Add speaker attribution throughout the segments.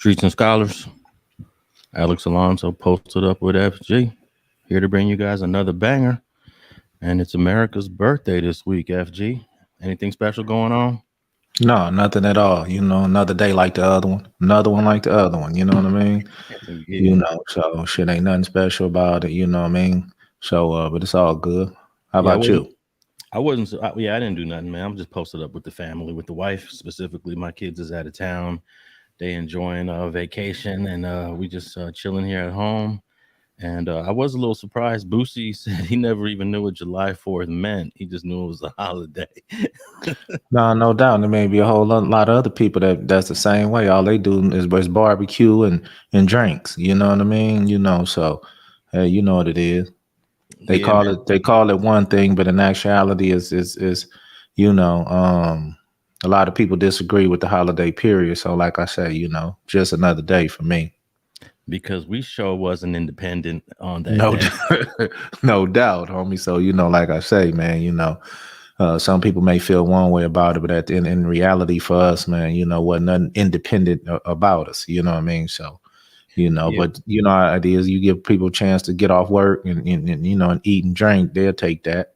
Speaker 1: Streets and Scholars. Alex Alonso posted up with FG. Here to bring you guys another banger. And it's America's birthday this week, FG. Anything special going on?
Speaker 2: No, nothing at all. Another day like the other one, another one like the other one. You know what I mean?
Speaker 1: Yeah.
Speaker 2: So shit ain't nothing special about it. You know what I mean? So, but it's all good. How
Speaker 1: Yeah, I
Speaker 2: about
Speaker 1: wasn't.
Speaker 2: you?
Speaker 1: I wasn't. Yeah, I didn't do nothing, man. I'm just posted up with the family, with the wife specifically. My kids is out of town. They enjoying vacation, and we just chilling here at home. And I was a little surprised. Boosie said he never even knew what July 4th meant. He just knew it was a holiday.
Speaker 2: No, no doubt. There may be a whole lot of other people that's the same way. All they do is barbecue and drinks. You know what I mean? So hey, you know what it is. They
Speaker 1: Yeah,
Speaker 2: call
Speaker 1: man.
Speaker 2: it one thing, but in actuality is you know um a lot of people disagree with the holiday period. So like I say, just another day for me.
Speaker 1: Because we sure wasn't independent on that
Speaker 2: No,
Speaker 1: day.
Speaker 2: no doubt, homie. So like I say, man, some people may feel one way about it, but in reality, for us, man, wasn't nothing independent about us. You know what I mean? So
Speaker 1: Yeah,
Speaker 2: but how it is. You give people a chance to get off work and eat and drink, they'll take that.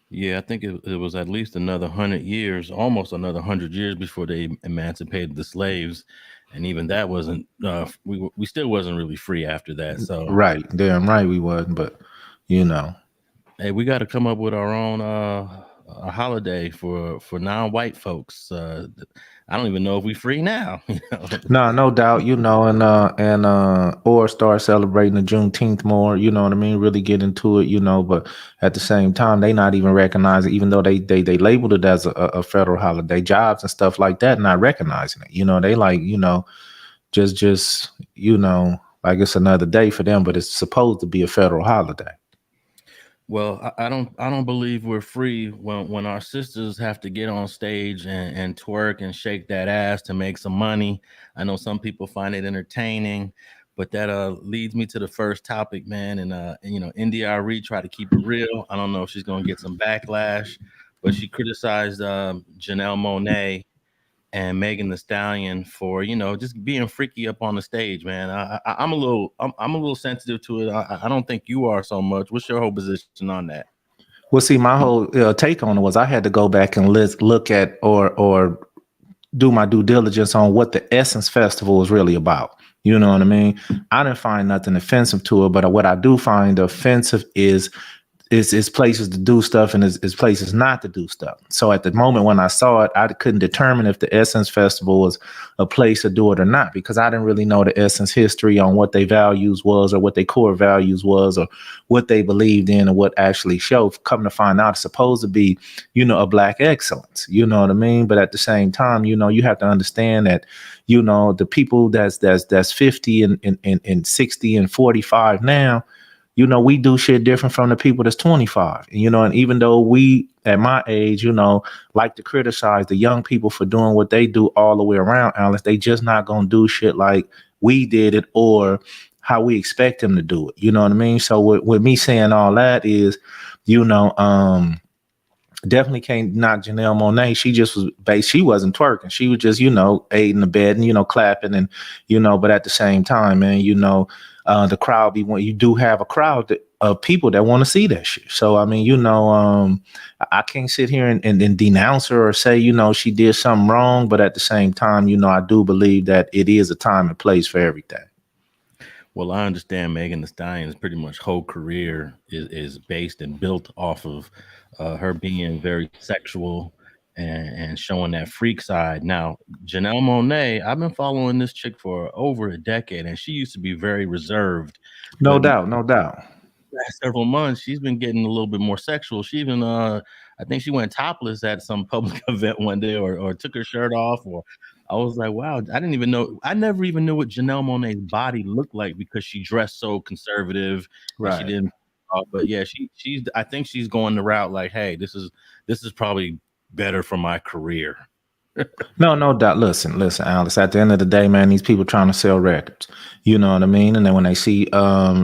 Speaker 1: yeah. I think it was at least another 100 years, almost another 100 years before they emancipated the slaves, and even that wasn't. We still wasn't really free after that. So
Speaker 2: Right, damn right we wasn't, but you know.
Speaker 1: hey, we got to come up with our own a holiday for non-white folks. I don't even know if we free now.
Speaker 2: No, no doubt, or start celebrating the Juneteenth more, you know what I mean? Really get into it, but at the same time, they not even recognizing, even though they labeled it as a federal holiday, jobs and stuff like that, not recognizing it. They like, just like it's another day for them, but it's supposed to be a federal holiday.
Speaker 1: Well, I don't believe we're free when our sisters have to get on stage and twerk and shake that ass to make some money. I know some people find it entertaining, but that leads me to the first topic, man. And India Irie tried to keep it real. I don't know if she's gonna get some backlash, but she criticized Janelle Monet and Megan the Stallion for just being freaky up on the stage, man. I'm a little sensitive to it. I don't think you are so much. What's your whole position on that?
Speaker 2: Well, see, my whole take on it was I had to go back and look at or do my due diligence on what the Essence Festival is really about. You know what I mean? I didn't find nothing offensive to it, but what I do find offensive is places to do stuff and is places not to do stuff. So at the moment when I saw it, I couldn't determine if the Essence Festival was a place to do it or not, because I didn't really know the Essence history on what their values was or what their core values was or what they believed in and what actually showed. Come to find out, it's supposed to be, a black excellence. You know what I mean? But at the same time, you have to understand that, the people that's 50 and 60 and 45 now, we do shit different from the people that's 25. And even though we at my age, like to criticize the young people for doing what they do all the way around, Alice, they just not gonna do shit like we did it or how we expect them to do it. You know what I mean? So with me saying all that is, you know, um, definitely can't knock Janelle Monet. She just was based. She wasn't twerking. She was just, aiding the bed and, clapping and, but at the same time, man, the crowd you do have a crowd of people that want to see that shit. So, I mean, I can't sit here and denounce her or say, she did something wrong. But at the same time, I do believe that it is a time and place for everything.
Speaker 1: Well, I understand Megan the Stallion's pretty much whole career is based and built off of her being very sexual and showing that freak side. Now, Janelle Monet, I've been following this chick for over a decade, and she used to be very reserved.
Speaker 2: No
Speaker 1: But
Speaker 2: doubt. No doubt.
Speaker 1: last several months, she's been getting a little bit more sexual. She even, I think she went topless at some public event one day, or took her shirt off. Or I was like, wow, I didn't even know. I never even knew what Janelle Monae's body looked like because she dressed so conservative and she
Speaker 2: Right.
Speaker 1: didn't. But yeah, she's. I think she's going the route like, hey, this is probably better for my career.
Speaker 2: No, no doubt. Listen, Alex. At the end of the day, man, these people trying to sell records. You know what I mean? And then when they see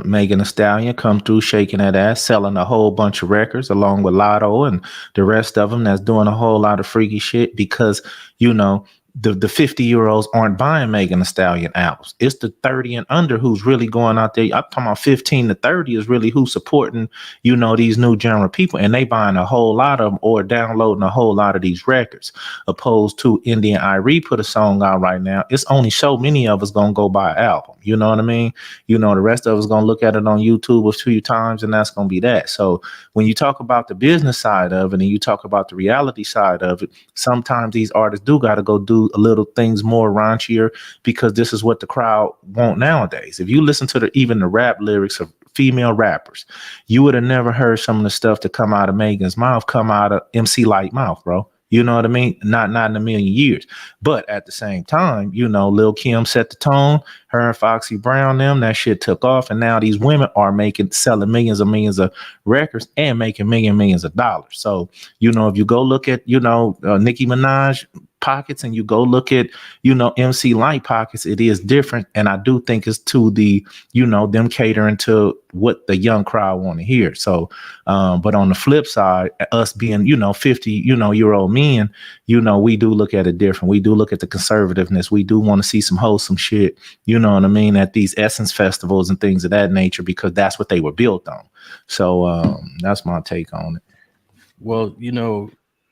Speaker 2: Megan Thee Stallion come through shaking that ass, selling a whole bunch of records along with Lotto and the rest of them that's doing a whole lot of freaky shit because, you know, the 50-year-olds aren't buying Megan Thee Stallion albums. It's the 30 and under who's really going out there. I'm talking about 15 to 30 is really who's supporting, these new genre people, and they buying a whole lot of them or downloading a whole lot of these records. Opposed to Indian Irie put a song out right now. It's only so many of us gonna go buy an album. You know what I mean? The rest of us gonna look at it on YouTube a few times, and that's gonna be that. So when you talk about the business side of it and you talk about the reality side of it, sometimes these artists do got to go do a little things more raunchier because this is what the crowd want nowadays. If you listen to even the rap lyrics of female rappers, you would have never heard some of the stuff that come out of Megan's mouth come out of MC Light mouth, bro. You know what I mean? Not in a million years. But at the same time, Lil Kim set the tone. Her and Foxy Brown, that shit took off. And now these women are selling millions of records and making millions of dollars. So, if you go look at, Nicki Minaj pockets and you go look at, MC Light pockets, it is different. And I do think it's to the, them catering to what the young crowd want to hear. So, but on the flip side, us being, 50, year old men, we do look at it different. We do look at the conservativeness. We do want to see some wholesome shit, you know what I mean, at these Essence festivals and things of that nature, because that's what they were built on. So that's my take on it.
Speaker 1: Well,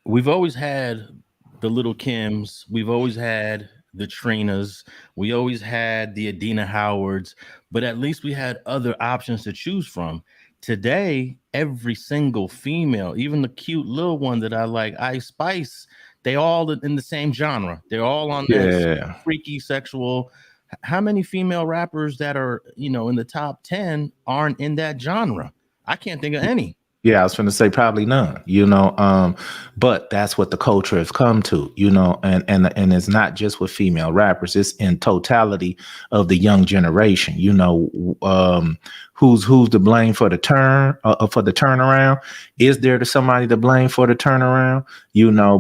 Speaker 1: we've always had the Little Kims. We've always had the Trinas. We always had the Adina Howards, but at least we had other options to choose from. Today, every single female, even the cute little one that I like, Ice Spice, they all in the same genre. They're all on that freaky sexual. How many female rappers that are, in the top 10 aren't in that genre? I can't think of any.
Speaker 2: Yeah, I was going to say probably none, but that's what the culture has come to, and it's not just with female rappers, it's in totality of the young generation, who's to blame for the turnaround? Is there somebody to blame for the turnaround?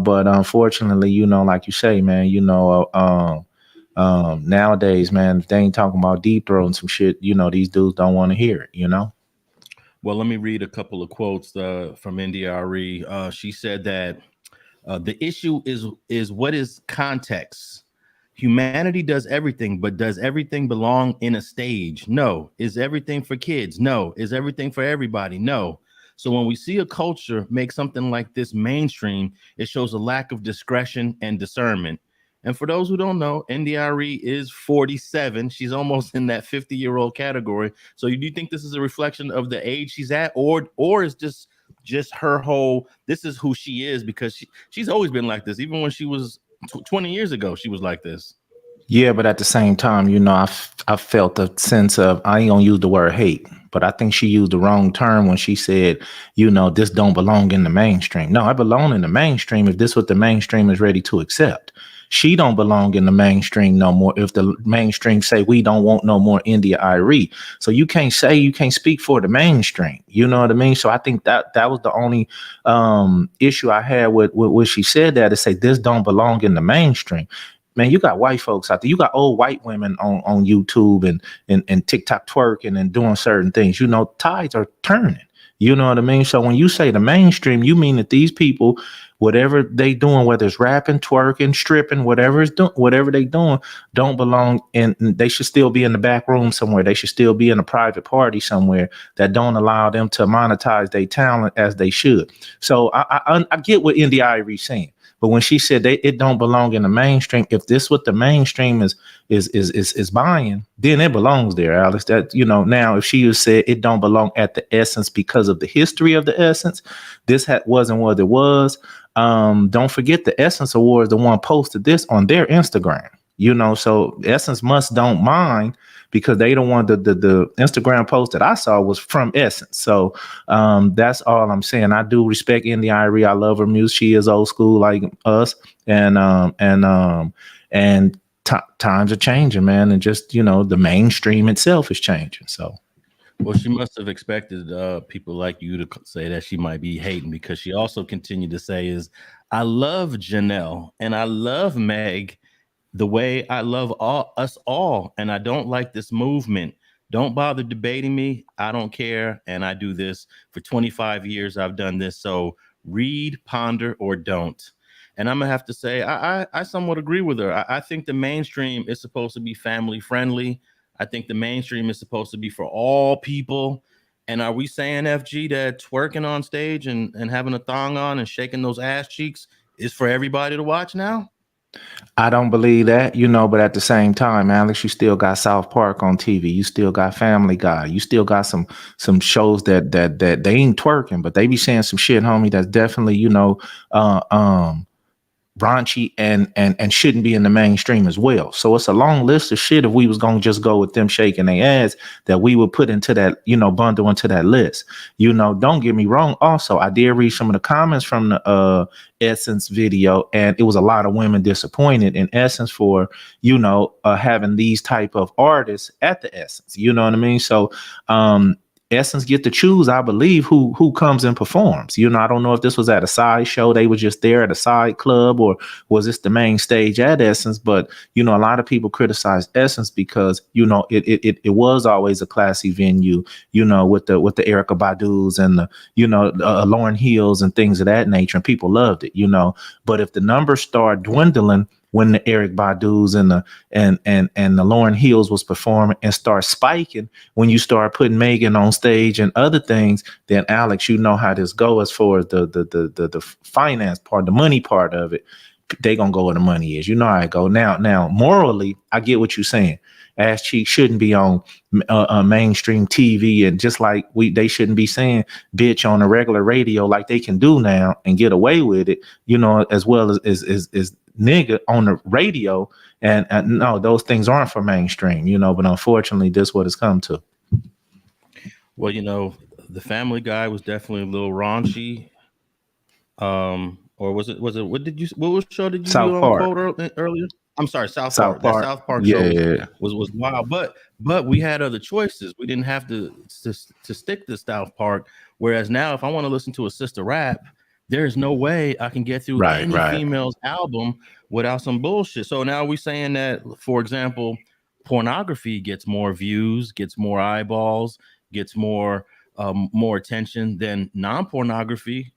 Speaker 2: But unfortunately, like you say, man, nowadays, man, if they ain't talking about deep throat and some shit, these dudes don't want to hear it.
Speaker 1: Well, let me read a couple of quotes from Irie. She said that the issue is what is context. Humanity does everything, but does everything belong in a stage? No. Is everything for kids? No. Is everything for everybody? No. So when we see a culture make something like this mainstream, it shows a lack of discretion and discernment. And for those who don't know, Irie is 47. She's almost in that 50-year-old category. So do you think this is a reflection of the age she's at, or is just her whole, this is who she is, because she's always been like this. Even when she was 20 years ago, she was like this.
Speaker 2: Yeah, but at the same time, I felt a sense of, I ain't gonna use the word hate, but I think she used the wrong term when she said, this don't belong in the mainstream. No, I belong in the mainstream if this what the mainstream is ready to accept. She don't belong in the mainstream no more if the mainstream say we don't want no more India Irie. So you can't speak for the mainstream. You know what I mean? So I think that was the only issue I had with what she said there, to say this don't belong in the mainstream. Man, you got white folks out there. You got old white women on YouTube and TikTok twerking and doing certain things. Tides are turning. You know what I mean? So when you say the mainstream, you mean that these people, whatever they doing, whether it's rapping, twerking, stripping, whatever they doing, don't belong, and they should still be in the back room somewhere. They should still be in a private party somewhere that don't allow them to monetize their talent as they should. So I get what India Irie saying. But when she said it don't belong in the mainstream, if this what the mainstream is buying, then it belongs there, Alex. That now if she said it don't belong at the Essence because of the history of the Essence, this wasn't what it was. Don't forget the Essence Awards, the one posted this on their Instagram. So Essence don't mind, because they don't want the Instagram post that I saw was from Essence. So that's all I'm saying. I do respect India Irie. I love her music. She is old school like us, and times are changing, man, and just the mainstream itself is changing. So.
Speaker 1: Well, she must have expected people like you to say that she might be hating, because she also continued to say I love Janelle and I love Meg the way I love us all, and I don't like this movement. Don't bother debating me. I don't care, and I do this for 25 years. I've done this. So read, ponder, or don't. And I'm gonna have to say I somewhat agree with her. I think the mainstream is supposed to be family friendly. I think the mainstream is supposed to be for all people. And are we saying, FG, that twerking on stage and having a thong on and shaking those ass cheeks is for everybody to watch now?
Speaker 2: I don't believe that, but at the same time, Alex, you still got South Park on TV. You still got Family Guy. You still got some shows that they ain't twerking, but they be saying some shit, homie, that's definitely, uh, um, raunchy and shouldn't be in the mainstream as well. So it's a long list of shit if we was gonna just go with them shaking their ass that we would put into that, bundle into that list. Don't get me wrong. Also, I did read some of the comments from the Essence video, and it was a lot of women disappointed in Essence for, having these type of artists at the Essence. You know what I mean? So Essence get to choose, I believe, who comes and performs. I don't know if this was at a side show, they were just there at a side club, or was this the main stage at Essence? But a lot of people criticize Essence because it was always a classy venue, with the Erykah Badu's and the Lauryn Hills and things of that nature, and people loved it. But if the numbers start dwindling when the Erykah Badu's and the Lauryn Hills was performing and start spiking, when you start putting Megan on stage and other things, then Alex, you know how this go as far as the finance part, the money part of it. They gonna go where the money is. You know how I go. Now, morally, I get what you're saying. Ass cheeks shouldn't be on mainstream TV, and just like they shouldn't be saying bitch on a regular radio like they can do now and get away with it. As well as nigga on the radio, and no, those things aren't for mainstream. But unfortunately, this is what it's come to.
Speaker 1: Well, the Family Guy was definitely a little raunchy. Or was it what show did you
Speaker 2: South Park.
Speaker 1: quote earlier? I'm sorry, South
Speaker 2: South
Speaker 1: Park. That
Speaker 2: Park.
Speaker 1: South Park show
Speaker 2: Yeah.
Speaker 1: was wild, but we had other choices. We didn't have to stick to South Park. Whereas now, if I want to listen to a sister rap, there's no way I can get through any female's album without some bullshit. So now we're saying that, for example, pornography gets more views, gets more eyeballs, gets more attention than non-pornography.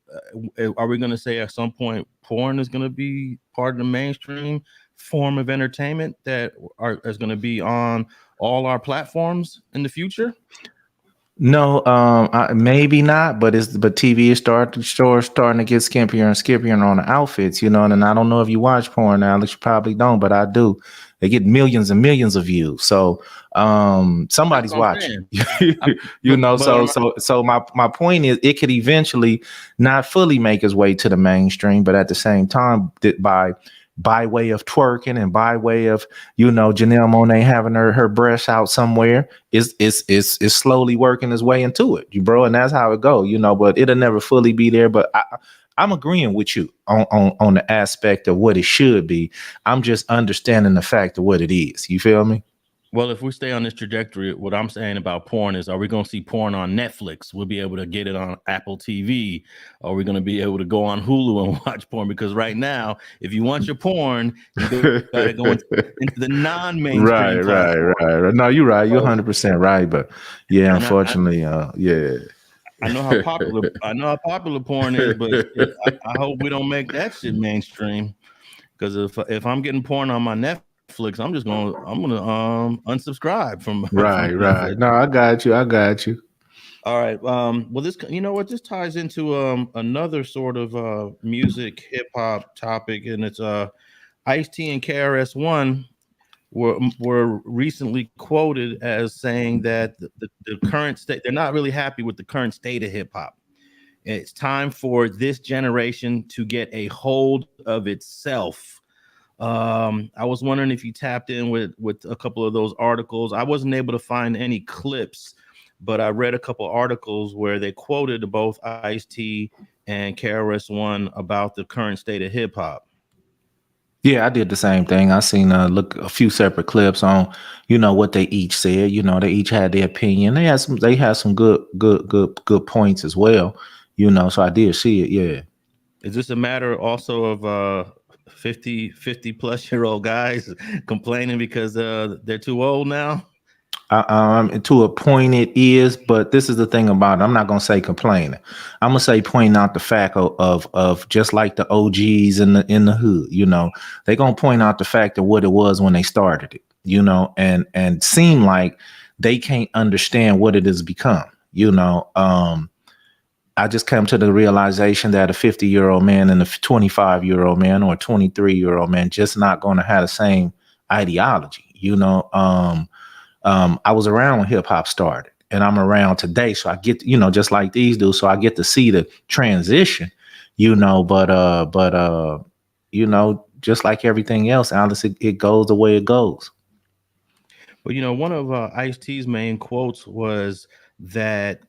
Speaker 1: Are we going to say at some point porn is going to be part of the mainstream form of entertainment that is going to be on all our platforms in the future?
Speaker 2: No, maybe not, but TV is starting to get skimpier and skippier on the outfits, and I don't know if you watch porn, Alex, you probably don't, but I do. They get millions and millions of views, so somebody's watching. So my point is, it could eventually not fully make its way to the mainstream, but at the same time, by way of twerking and by way of Janelle Monet having her breasts out somewhere, is slowly working its way into it, bro, and that's how it go, but it'll never fully be there. But I'm agreeing with you on the aspect of what it should be. I'm just understanding the fact of what it is. You feel me?
Speaker 1: Well, if we stay on this trajectory, what I'm saying about porn is, are we going to see porn on Netflix? We'll be able to get it on Apple TV. Are we going to be able to go on Hulu and watch porn? Because right now, if you want your porn, you got to go into the non-mainstream platform.
Speaker 2: Right. No, you're right. You're 100% right. But yeah, unfortunately, yeah.
Speaker 1: I know how popular porn is, but shit, I hope we don't make that shit mainstream. Because if I'm getting porn on my Netflix, I'm gonna unsubscribe from
Speaker 2: right. No, I got you.
Speaker 1: All right. Well, this this ties into another sort of music hip hop topic, and it's Ice-T and KRS-One were recently quoted as saying that the current state, they're not really happy with the current state of hip hop. It's time for this generation to get a hold of itself. I was wondering if you tapped in with a couple of those articles. I wasn't able to find any clips, but I read a couple articles where they quoted both Ice-T and KRS-One about the current state of hip hop.
Speaker 2: Yeah, I did the same thing. I seen a few separate clips on, what they each said. They each had their opinion. They had some good points as well. So I did see it. Yeah.
Speaker 1: Is this a matter also of 50 plus year old guys complaining because they're too old now?
Speaker 2: To a point it is, but this is the thing about it. I'm not gonna say complaining. I'm gonna say pointing out the fact of just like the OGs in the hood. They gonna point out the fact of what it was when they started it. And seem like they can't understand what it has become. I just come to the realization that a 50-year-old man and a 25-year-old man or a 23-year-old man just not going to have the same ideology. I was around when hip hop started, and I'm around today, so I get just like these do, so I get to see the transition. Just like everything else, Alice, it goes the way it goes.
Speaker 1: But one of Ice-T's main quotes was that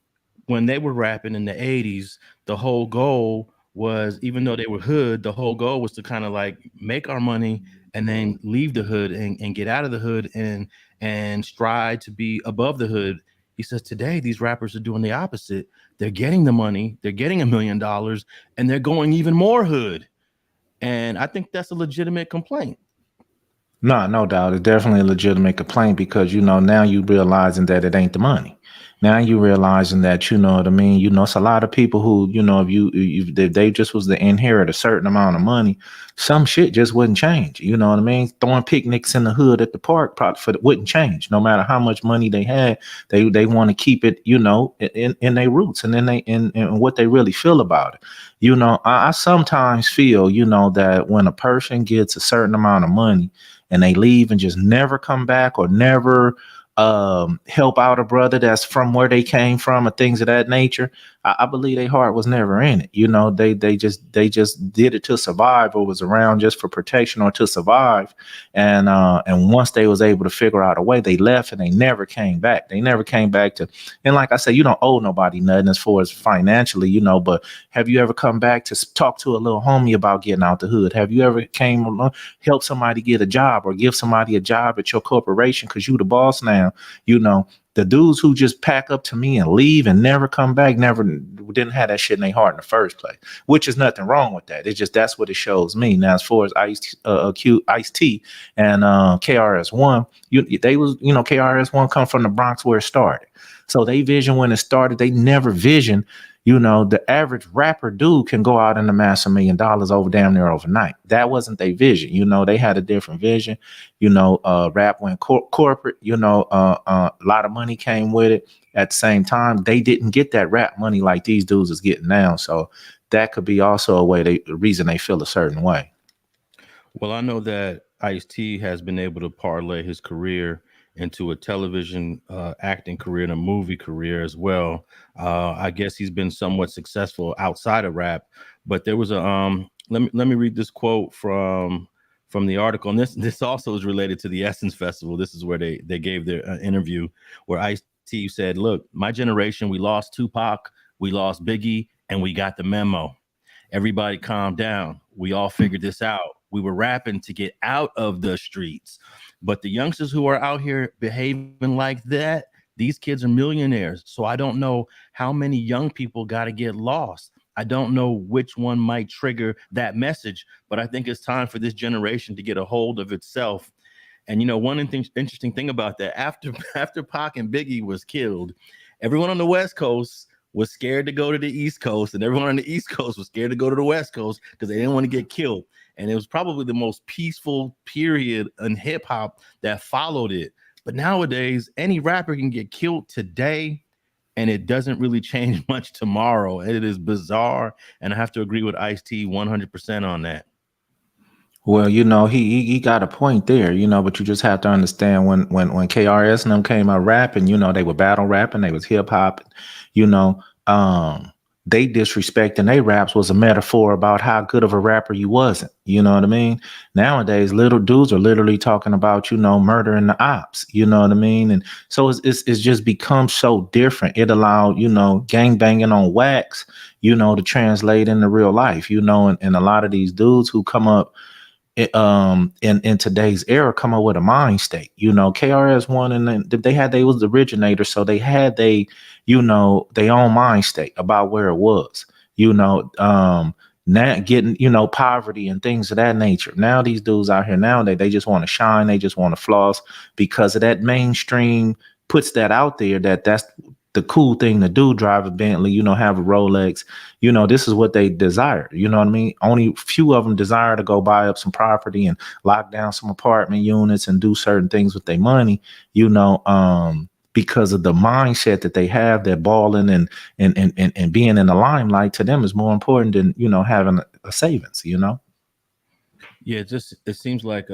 Speaker 1: when they were rapping in the 80s, the whole goal was, even though they were hood, the whole goal was to kind of like make our money and then leave the hood and get out of the hood and strive to be above the hood. He says today these rappers are doing the opposite. They're getting the money, they're getting $1 million, and they're going even more hood. And I think that's a legitimate complaint.
Speaker 2: No doubt. It's definitely a legitimate complaint because, now you realizing that it ain't the money. Now you realizing that, you know what I mean? It's a lot of people who, if they just was to inherit a certain amount of money, some shit just wouldn't change. You know what I mean? Throwing picnics in the hood at the park probably wouldn't change. No matter how much money they had, they want to keep it, in their roots and then in what they really feel about it. I sometimes feel, that when a person gets a certain amount of money, and they leave and just never come back or never help out a brother that's from where they came from or things of that nature. I believe their heart was never in it. They just did it to survive or was around just for protection or to survive. And once they was able to figure out a way, they left and they never came back. They never came back to, and like I said, you don't owe nobody nothing as far as financially, but have you ever come back to talk to a little homie about getting out the hood? Have you ever came along, help somebody get a job or give somebody a job at your corporation because you the boss now? The dudes who just pack up to me and leave and never come back, never didn't have that shit in their heart in the first place, which is nothing wrong with that. It's just that's what it shows me. Now, as far as Ice-T and KRS-One, they was, KRS-One come from the Bronx where it started. So they vision when it started, they never vision, the average rapper dude can go out and amass $1 million over damn near overnight. That wasn't their vision. They had a different vision. Rap went corporate, a lot of money came with it. At the same time, they didn't get that rap money like these dudes is getting now. So that could be also the reason they feel a certain way.
Speaker 1: Well, I know that Ice-T has been able to parlay his career into a television acting career and a movie career as well. I guess he's been somewhat successful outside of rap, but there was a let me read this quote from the article, and this also is related to the Essence Festival. This is where they gave their interview where Ice-T said, "Look, my generation, we lost Tupac, we lost Biggie, and we got the memo. Everybody calm down. We all figured this out. We were rapping to get out of the streets. But the youngsters who are out here behaving like that, these kids are millionaires. So I don't know how many young people got to get lost. I don't know which one might trigger that message, but I think it's time for this generation to get a hold of itself." And one interesting thing about that, after Pac and Biggie was killed, everyone on the West Coast was scared to go to the East Coast, and everyone on the East Coast was scared to go to the West Coast because they didn't want to get killed. And it was probably the most peaceful period in hip hop that followed it. But nowadays, any rapper can get killed today, and it doesn't really change much tomorrow. It is bizarre, and I have to agree with Ice-T 100% on that.
Speaker 2: Well, he got a point there, but you just have to understand when KRS and them came out rapping, they were battle rapping, they was hip hop, you know, they disrespecting they raps was a metaphor about how good of a rapper you wasn't. You know what I mean? Nowadays, little dudes are literally talking about, murdering the ops. You know what I mean? And so it's just become so different. It allowed, gang banging on wax, to translate into real life, and a lot of these dudes who come up in today's era come up with a mind state. KRS-One and then they was the originator, so they had their own mind state about where it was, now getting, poverty and things of that nature. Now these dudes out here nowadays, they just want to shine, they just want to floss because of that mainstream puts that out there that that's the cool thing to do, drive a Bentley, have a Rolex, this is what they desire. You know what I mean? Only few of them desire to go buy up some property and lock down some apartment units and do certain things with their money, because of the mindset that they have, that balling and being in the limelight to them is more important than, having a savings,
Speaker 1: Yeah, it seems like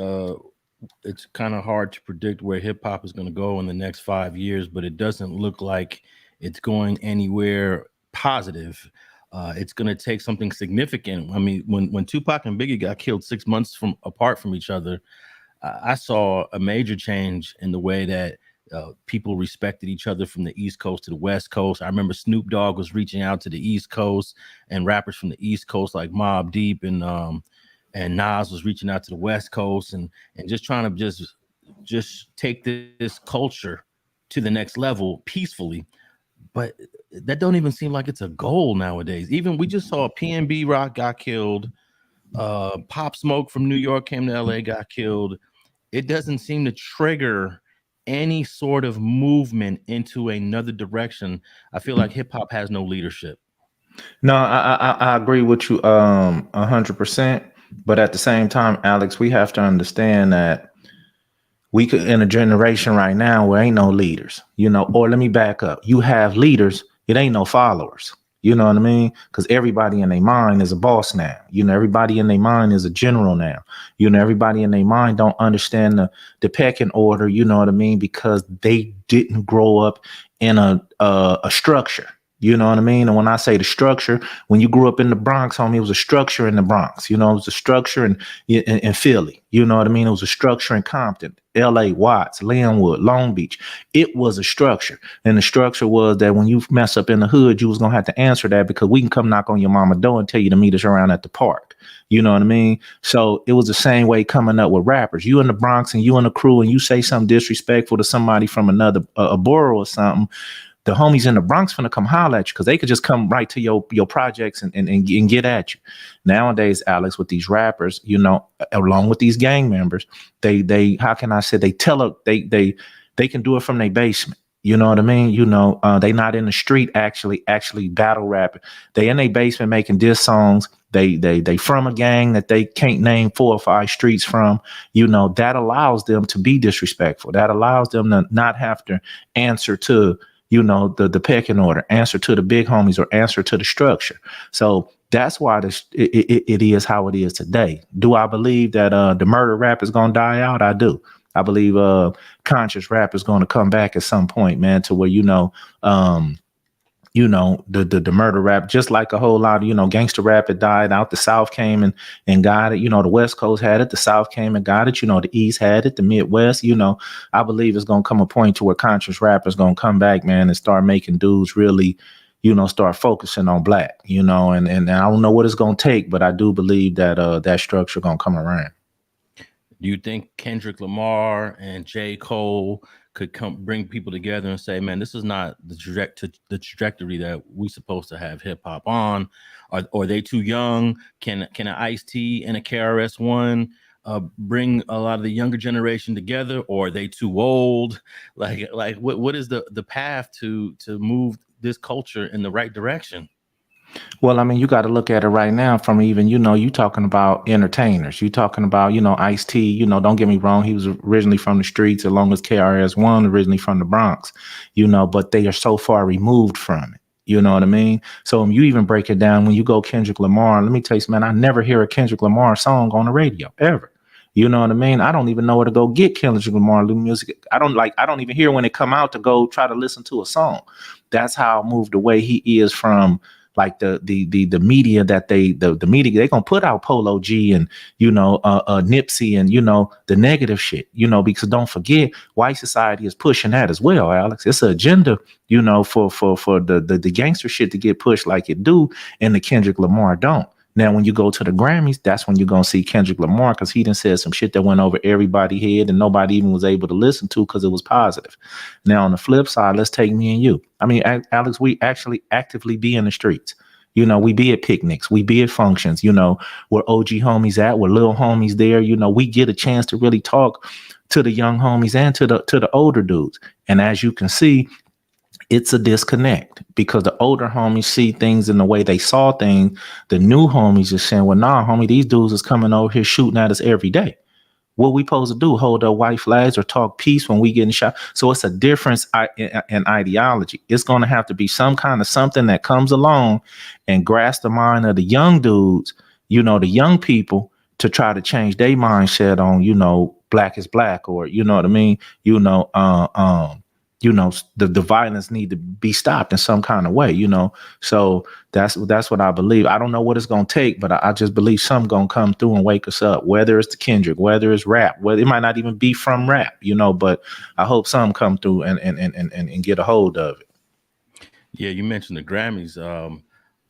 Speaker 1: it's kind of hard to predict where hip hop is going to go in the next 5 years, but it doesn't look like it's going anywhere positive. It's going to take something significant. I mean, when Tupac and Biggie got killed 6 months apart from each other, I saw a major change in the way that people respected each other from the East Coast to the West Coast. I remember Snoop Dogg was reaching out to the East Coast, and rappers from the East Coast like Mobb Deep and Nas was reaching out to the West Coast and just trying to just take this culture to the next level peacefully. But that don't even seem like it's a goal nowadays. Even we just saw PNB Rock got killed. Pop Smoke from New York came to LA, got killed. It doesn't seem to trigger any sort of movement into another direction. I feel like hip hop has no leadership.
Speaker 2: No, I agree with you 100%. But at the same time, Alex, we have to understand that we could in a generation right now where ain't no leaders, or let me back up. You have leaders, it ain't no followers. You know what I mean? Because everybody in their mind is a boss now. Everybody in their mind is a general now. Everybody in their mind don't understand the pecking order, you know what I mean? Because they didn't grow up in a structure. You know what I mean? And when I say the structure, when you grew up in the Bronx, homie, it was a structure in the Bronx. It was a structure in Philly. You know what I mean? It was a structure in Compton, LA, Watts, Linwood, Long Beach. It was a structure. And the structure was that when you mess up in the hood, you was going to have to answer that because we can come knock on your mama door and tell you to meet us around at the park. You know what I mean? So it was the same way coming up with rappers. You in the Bronx and you in the crew and you say something disrespectful to somebody from another a borough or something. The homies in the Bronx finna come holler at you because they could just come right to your projects and get at you. Nowadays, Alex, with these rappers, along with these gang members, they how can I say they can do it from their basement. You know what I mean? They not in the street actually battle rapping. They in their basement making diss songs. They from a gang that they can't name 4 or 5 streets from. That allows them to be disrespectful. That allows them to not have to answer to the pecking order, answer to the big homies, or answer to the structure. So that's why it is how it is today. Do I believe that the murder rap is going to die out? I do. I believe conscious rap is going to come back at some point, man, to where, the murder rap, just like a whole lot of, gangster rap, it died out. The South came and got it. The West Coast had it. The South came and got it. The East had it. The Midwest, I believe it's going to come a point to where conscious rap is going to come back, man, and start making dudes really, start focusing on black, and I don't know what it's going to take, but I do believe that that structure going to come around.
Speaker 1: Do you think Kendrick Lamar and J. Cole could bring people together and say, man, this is not the trajectory that we supposed to have hip hop on? Are they too young? Can an Ice-T and a KRS-One bring a lot of the younger generation together, or are they too old? Like what is the path to move this culture in the right direction?
Speaker 2: Well, I mean, you got to look at it right now from even, you talking about entertainers. You talking about, Ice-T, don't get me wrong. He was originally from the streets, along with KRS-One, originally from the Bronx, but they are so far removed from it. You know what I mean? So you even break it down when you go Kendrick Lamar. Let me tell you, man, I never hear a Kendrick Lamar song on the radio ever. You know what I mean? I don't even know where to go get Kendrick Lamar music. I don't even hear when it come out to go try to listen to a song. That's how moved away he is from like the media that the media, they gonna put out Polo G and Nipsey and the negative shit, because don't forget, white society is pushing that as well, Alex. It's an agenda, for the gangster shit to get pushed like it do, and the Kendrick Lamar don't. Now, when you go to the Grammys, that's when you're going to see Kendrick Lamar, because he done said some shit that went over everybody's head and nobody even was able to listen to because it was positive. Now, on the flip side, let's take me and you. I mean, Alex, we actually actively be in the streets. We be at picnics, we be at functions, where OG homies at, where little homies there, we get a chance to really talk to the young homies and to the older dudes. And as you can see, it's a disconnect because the older homies see things in the way they saw things. The new homies are saying, well, nah, homie, these dudes is coming over here shooting at us every day. What we supposed to do? Hold up white flags or talk peace when we getting shot? So it's a difference in ideology. It's going to have to be some kind of something that comes along and grasp the mind of the young dudes, the young people, to try to change their mindset on, black is black, or you know what I mean, the violence need to be stopped in some kind of way. So that's what I believe. I don't know what it's gonna take, but I just believe something gonna come through and wake us up, whether it's the Kendrick, whether it's rap, whether it might not even be from rap, but I hope some come through and get a hold of it.
Speaker 1: Yeah, you mentioned the Grammys.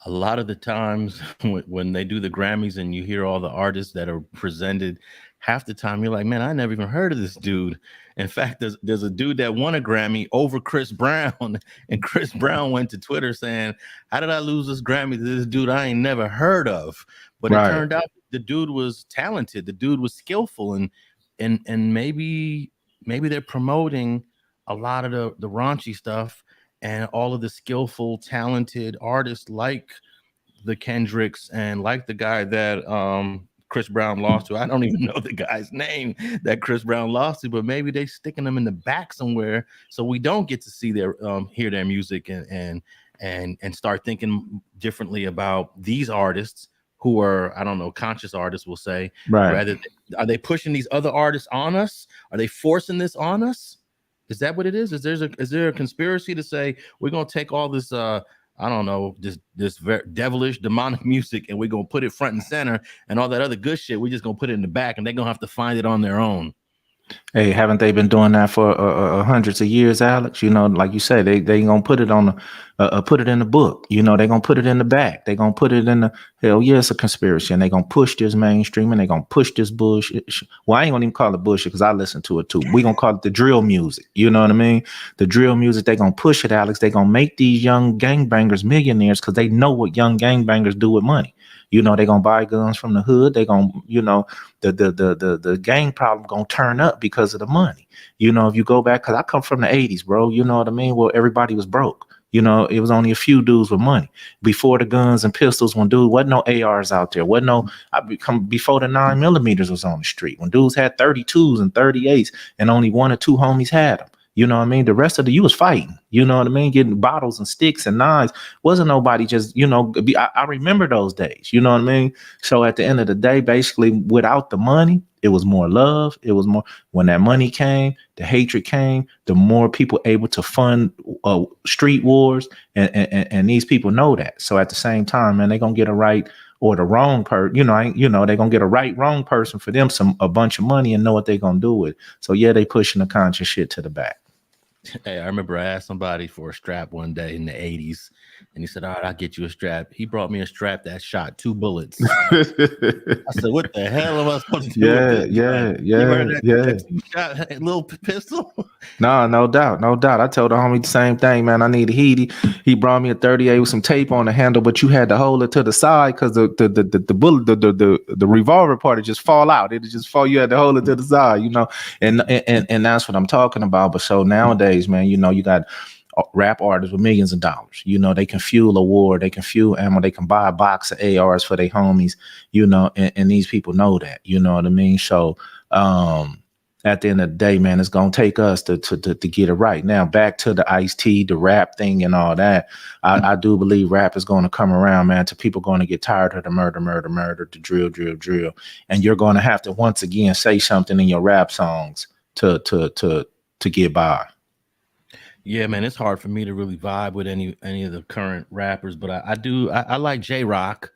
Speaker 1: A lot of the times when they do the Grammys and you hear all the artists that are presented, half the time you're like, man, I never even heard of this dude. In fact, there's a dude that won a Grammy over Chris Brown, and Chris Brown went to Twitter saying, how did I lose this Grammy to this dude I ain't never heard of? But it turned out the dude was talented, the dude was skillful, and maybe they're promoting a lot of the raunchy stuff, and all of the skillful, talented artists like the Kendricks and like the guy that Chris Brown lost to. I don't even know the guy's name that Chris Brown lost to, but maybe they sticking them in the back somewhere so we don't get to see their hear their music and start thinking differently about these artists who are, I don't know, conscious artists, we'll say.
Speaker 2: Right.
Speaker 1: Rather, are they pushing these other artists on us? Are they forcing this on us? Is that what it is? Is there a conspiracy to say we're gonna take all this I don't know, this very devilish demonic music and we're gonna put it front and center, and all that other good shit we're just gonna put it in the back, and they're gonna have to find it on their own?
Speaker 2: Hey, haven't they been doing that for hundreds of years, Alex? Like you say, they gonna put it on put it in the book. They're gonna put it in the back. They're gonna put it in the hell. Yeah, it's a conspiracy, and they're gonna push this mainstream, and they're gonna push this bullshit. Well, I ain't gonna even call it bullshit because I listen to it too. We gonna call it the drill music. You know what I mean? The drill music. They gonna push it, Alex. They gonna make these young gangbangers millionaires because they know what young gangbangers do with money. They're gonna buy guns from the hood. They're gonna, the gang problem gonna turn up because of the money. If you go back, because I come from the 80s, bro, you know what I mean? Well, everybody was broke. It was only a few dudes with money. Before the guns and pistols, when dude wasn't no ARs out there, wasn't no before the 9mm was on the street, when dudes had 32s and 38s and only one or two homies had them. You know what I mean? The rest of you was fighting. You know what I mean? Getting bottles and sticks and knives. Wasn't nobody just, I remember those days. You know what I mean? So at the end of the day, basically, without the money, it was more love. It was more, when that money came, the hatred came, the more people able to fund street wars. And these people know that. So at the same time, man, they're going to get a right or the wrong person, they're going to get a wrong person for them a bunch of money and know what they're going to do with it. So yeah, they pushing the conscious shit to the back.
Speaker 1: Hey, I remember I asked somebody for a strap one day in the 80s, and he said, all right, I'll get you a strap. He brought me a strap that shot 2 bullets. I said, what the hell am I supposed to do with this?
Speaker 2: Yeah.
Speaker 1: You heard that 2-shot little pistol?
Speaker 2: No doubt. I told the homie the same thing, man. I need a heat. He brought me a 38 with some tape on the handle, but you had to hold it to the side because the bullet, the revolver part, it just fall out. It just fall. You had to hold it to the side, and that's what I'm talking about. But so nowadays, man, you got rap artists with millions of dollars. They can fuel a war, they can fuel ammo, they can buy a box of ARs for their homies, and these people know that, you know what I mean? So at the end of the day, man, it's gonna take us to get it right. Now back to the Ice-T, the rap thing and all that. I do believe rap is gonna come around, man, to people going to get tired of the murder, the drill. And you're gonna have to once again say something in your rap songs to get by.
Speaker 1: Yeah, man, it's hard for me to really vibe with any of the current rappers, but I like J-Rock.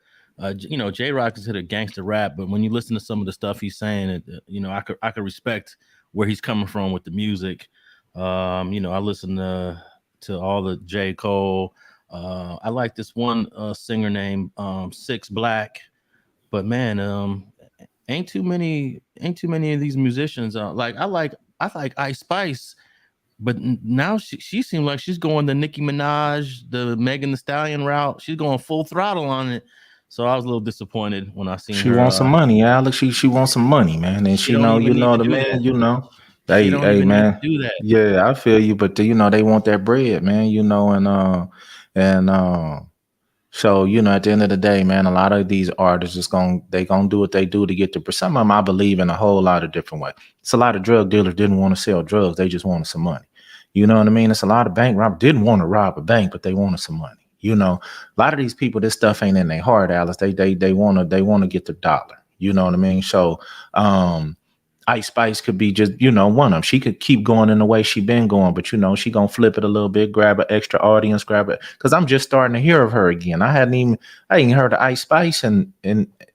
Speaker 1: J-Rock is hit a gangster rap, but when you listen to some of the stuff he's saying, I could respect where he's coming from with the music. I listen to all the J. Cole. I like this one singer named 6 Black, but man, ain't too many of these musicians. I like Ice Spice. But now she seems like she's going the Nicki Minaj, the Megan Thee Stallion route. She's going full throttle on it. So I was a little disappointed when I seen her.
Speaker 2: She wants some money, Alex. She wants some money, man. And she know, what I mean?
Speaker 1: She
Speaker 2: Hey,
Speaker 1: don't
Speaker 2: hey,
Speaker 1: even need to
Speaker 2: man.
Speaker 1: do that.
Speaker 2: Yeah, I feel you, but you know they want that bread, man. You know, and so at the end of the day, man, a lot of these artists is gonna do what they do to get the. Some of them I believe in a whole lot of different ways. It's a lot of drug dealers didn't want to sell drugs; they just wanted some money. You know what I mean? It's a lot of bank robbers didn't want to rob a bank, but they wanted some money. You know, a lot of these people, this stuff ain't in their heart, Alice. They wanna get the dollar. You know what I mean? So, Ice Spice could be just, one of them. She could keep going in the way she been going, but she gonna flip it a little bit, grab an extra audience, grab it. Cause I'm just starting to hear of her again. I ain't heard of Ice Spice and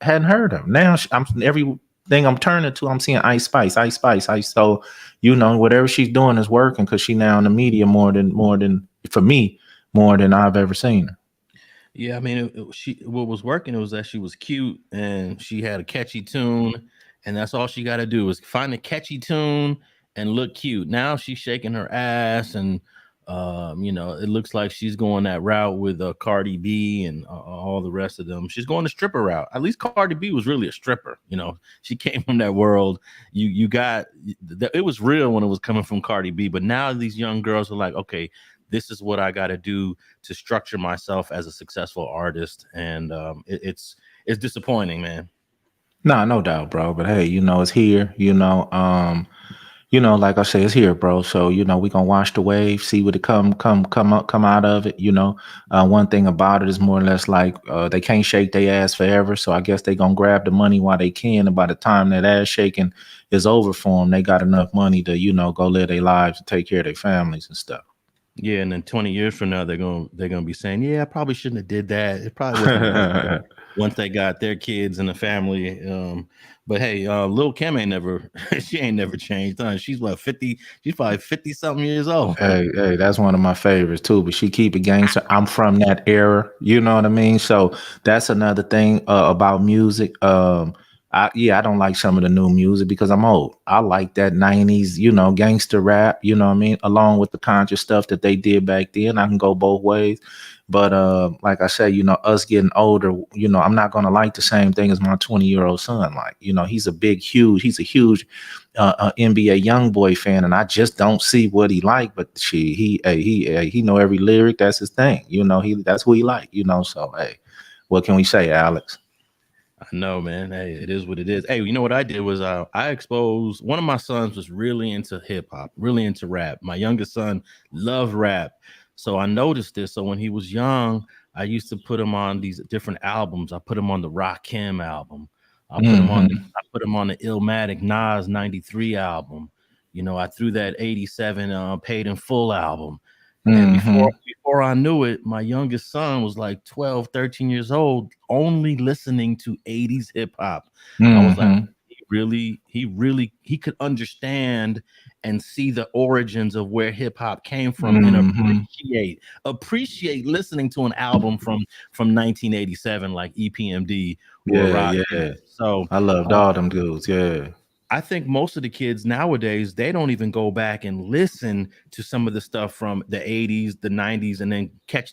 Speaker 2: hadn't heard of her. Now I'm everything I'm turning to, I'm seeing Ice Spice, Ice Spice, Ice. So, whatever she's doing is working because she now in the media more than for me, more than I've ever seen her.
Speaker 1: Yeah, I mean, she what was working was that she was cute and she had a catchy tune, and that's all she got to do is find a catchy tune and look cute. Now she's shaking her ass, and it looks like she's going that route with Cardi B and all the rest of them. She's going the stripper route. At least Cardi B was really a stripper. She came from that world. You got it was real when it was coming from Cardi B, but now these young girls are like, okay, this is what I got to do to structure myself as a successful artist, and it's disappointing, man.
Speaker 2: Nah, no doubt, bro. But hey, it's here. Like I say, it's here, bro. So we gonna watch the wave, see what it come out of it. One thing about it is more or less like they can't shake their ass forever. So I guess they gonna grab the money while they can, and by the time that ass shaking is over for them, they got enough money to go live their lives and take care of their families and stuff.
Speaker 1: Yeah, and then 20 years from now, they're gonna be saying, "Yeah, I probably shouldn't have did that. It probably wasn't the best thing." Once they got their kids and the family, but hey, Lil Kim ain't never, she ain't never changed. Huh? She's what 50? She's probably 50 something years old.
Speaker 2: Hey, that's one of my favorites too. But she keep it gangster. I'm from that era. You know what I mean? So that's another thing about music. I don't like some of the new music because I'm old. I like that '90s, gangster rap. You know what I mean? Along with the conscious stuff that they did back then. I can go both ways. But like I said, us getting older, I'm not gonna like the same thing as my 20-year-old son. Like, he's a huge NBA young boy fan, and I just don't see what he like. But he know every lyric. That's his thing. That's who he like. So hey, what can we say, Alex?
Speaker 1: I know, man. Hey, it is what it is. Hey, you know what I did was I exposed one of my sons was really into hip hop, really into rap. My youngest son loved rap. So I noticed this. So when he was young, I used to put him on these different albums. I put him on the Rakim album.
Speaker 2: Hmm.
Speaker 1: I put him on the Illmatic Nas 93 album. I threw that 87 Paid in Full album. And before
Speaker 2: Hmm.
Speaker 1: before I knew it, my youngest son was like 12, 13 years old, only listening to 80s hip hop. I was like,
Speaker 2: Hmm.
Speaker 1: he could understand and see the origins of where hip hop came from and
Speaker 2: Hmm.
Speaker 1: appreciate listening to an album from 1987 like EPMD or
Speaker 2: Yeah,
Speaker 1: Rakim.
Speaker 2: yeah.
Speaker 1: So
Speaker 2: I loved
Speaker 1: uh,
Speaker 2: all them dudes. Yeah.
Speaker 1: I think most of the kids nowadays, they don't even go back and listen to some of the stuff from the 80s, the 90s, and then catch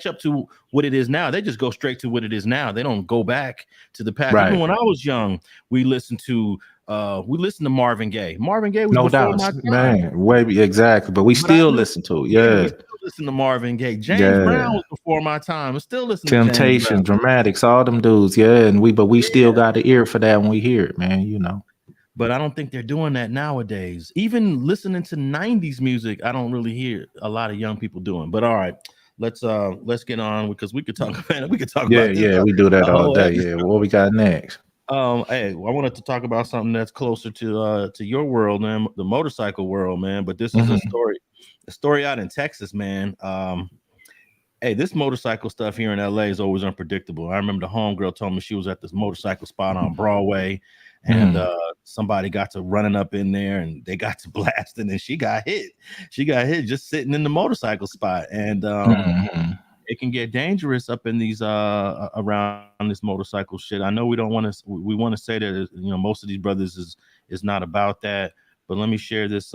Speaker 1: up to what it is now. They just go straight to what it is now. They don't go back to the past. Even
Speaker 2: Right.
Speaker 1: when I was young, we listened to Marvin Gaye. Marvin Gaye was
Speaker 2: No
Speaker 1: before
Speaker 2: doubts,
Speaker 1: my time.
Speaker 2: man. Way exactly. But we
Speaker 1: But I
Speaker 2: still
Speaker 1: knew,
Speaker 2: listen to it.
Speaker 1: yeah, we
Speaker 2: Yeah.
Speaker 1: still listen to Marvin Gaye. James Brown
Speaker 2: Yeah.
Speaker 1: was before my time. I still listen to James
Speaker 2: Temptation,
Speaker 1: Brown.
Speaker 2: Dramatics, all them dudes, yeah, but we still
Speaker 1: Yeah.
Speaker 2: got an ear for that when we hear it, man.
Speaker 1: But I don't think they're doing that nowadays. Even listening to 90s music, I don't really hear a lot of young people doing. But all right, let's get on because we could talk about we could talk
Speaker 2: Yeah,
Speaker 1: about this
Speaker 2: yeah, we do that
Speaker 1: a
Speaker 2: all
Speaker 1: whole
Speaker 2: day.
Speaker 1: episode.
Speaker 2: Yeah, what we got next?
Speaker 1: Hey, I wanted to talk about something that's closer to your world, man, the motorcycle world, man. But this is
Speaker 2: Hmm.
Speaker 1: a story out in Texas, man. Hey, this motorcycle stuff here in LA is always unpredictable. I remember the homegirl told me she was at this motorcycle spot on Broadway, and
Speaker 2: Hmm.
Speaker 1: somebody got to running up in there, and they got to blasting, and she got hit. She got hit just sitting in the motorcycle spot, and
Speaker 2: Hmm.
Speaker 1: it can get dangerous up in these around this motorcycle shit. I know we don't want to. We want to say that most of these brothers is not about that, but let me share this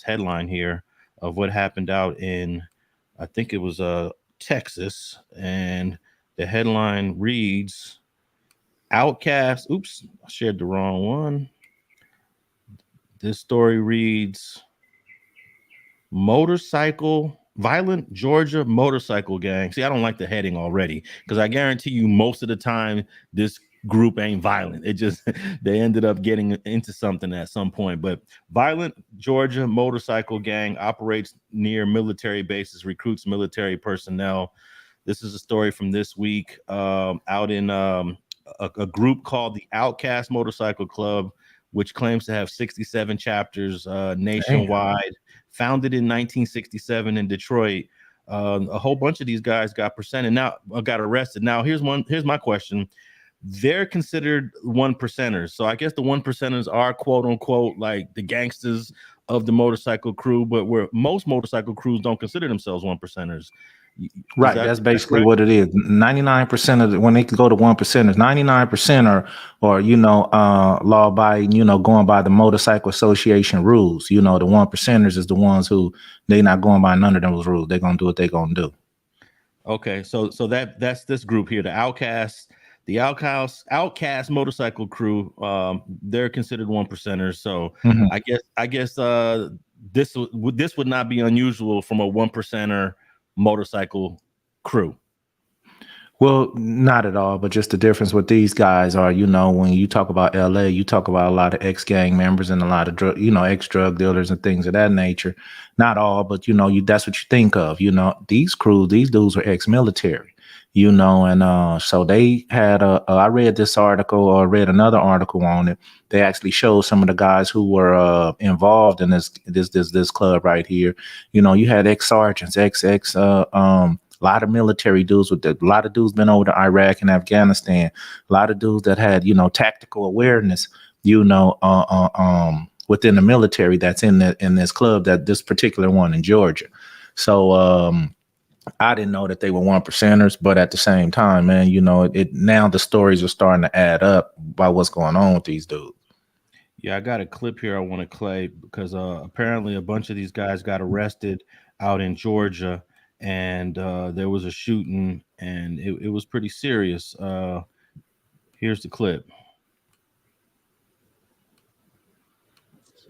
Speaker 1: headline here of what happened out in I think it was Texas, and the headline reads Outcast. Oops, I shared the wrong one. This story reads violent Georgia motorcycle gang. See, I don't like the heading already because I guarantee you most of the time this group ain't violent. It just they ended up getting into something at some point. But violent Georgia motorcycle gang operates near military bases, recruits military personnel. This is a story from this week out in a group called the Outcast Motorcycle Club, which claims to have 67 chapters nationwide. Damn. Founded in 1967 in Detroit. A whole bunch of these guys got arrested. Now, here's my question. They're considered one percenters. So I guess the one percenters are quote unquote like the gangsters of the motorcycle crew, but where most motorcycle crews don't consider themselves one percenters.
Speaker 2: Right, that's basically what it is. 99% of when they go to 1%ers, 99% are law abiding, going by the motorcycle association rules. The 1%ers is the ones who they not going by none of those rules. They're gonna do what they're gonna do.
Speaker 1: Okay, so that's this group here, the Outcast motorcycle crew. They're considered 1%ers. So I guess this would not be unusual from a 1%er motorcycle crew.
Speaker 2: Well, not at all, but just the difference with these guys are, when you talk about LA, you talk about a lot of ex-gang members and a lot of ex-drug dealers and things of that nature. Not all, but that's what you think of. These dudes were ex-military, and so they had I read this article or read another article on it. They actually showed some of the guys who were involved in this club right here. You had ex-sergeants, a lot of military dudes a lot of dudes been over to Iraq and Afghanistan. A lot of dudes that had, tactical awareness, within the military that's in this club, that this particular one in Georgia. So I didn't know that they were 1%ers, but at the same time, man, now the stories are starting to add up by what's going on with these dudes.
Speaker 1: Yeah, I got a clip here I want to play because apparently a bunch of these guys got arrested out in Georgia. And there was a shooting, and it was pretty serious. Here's the clip.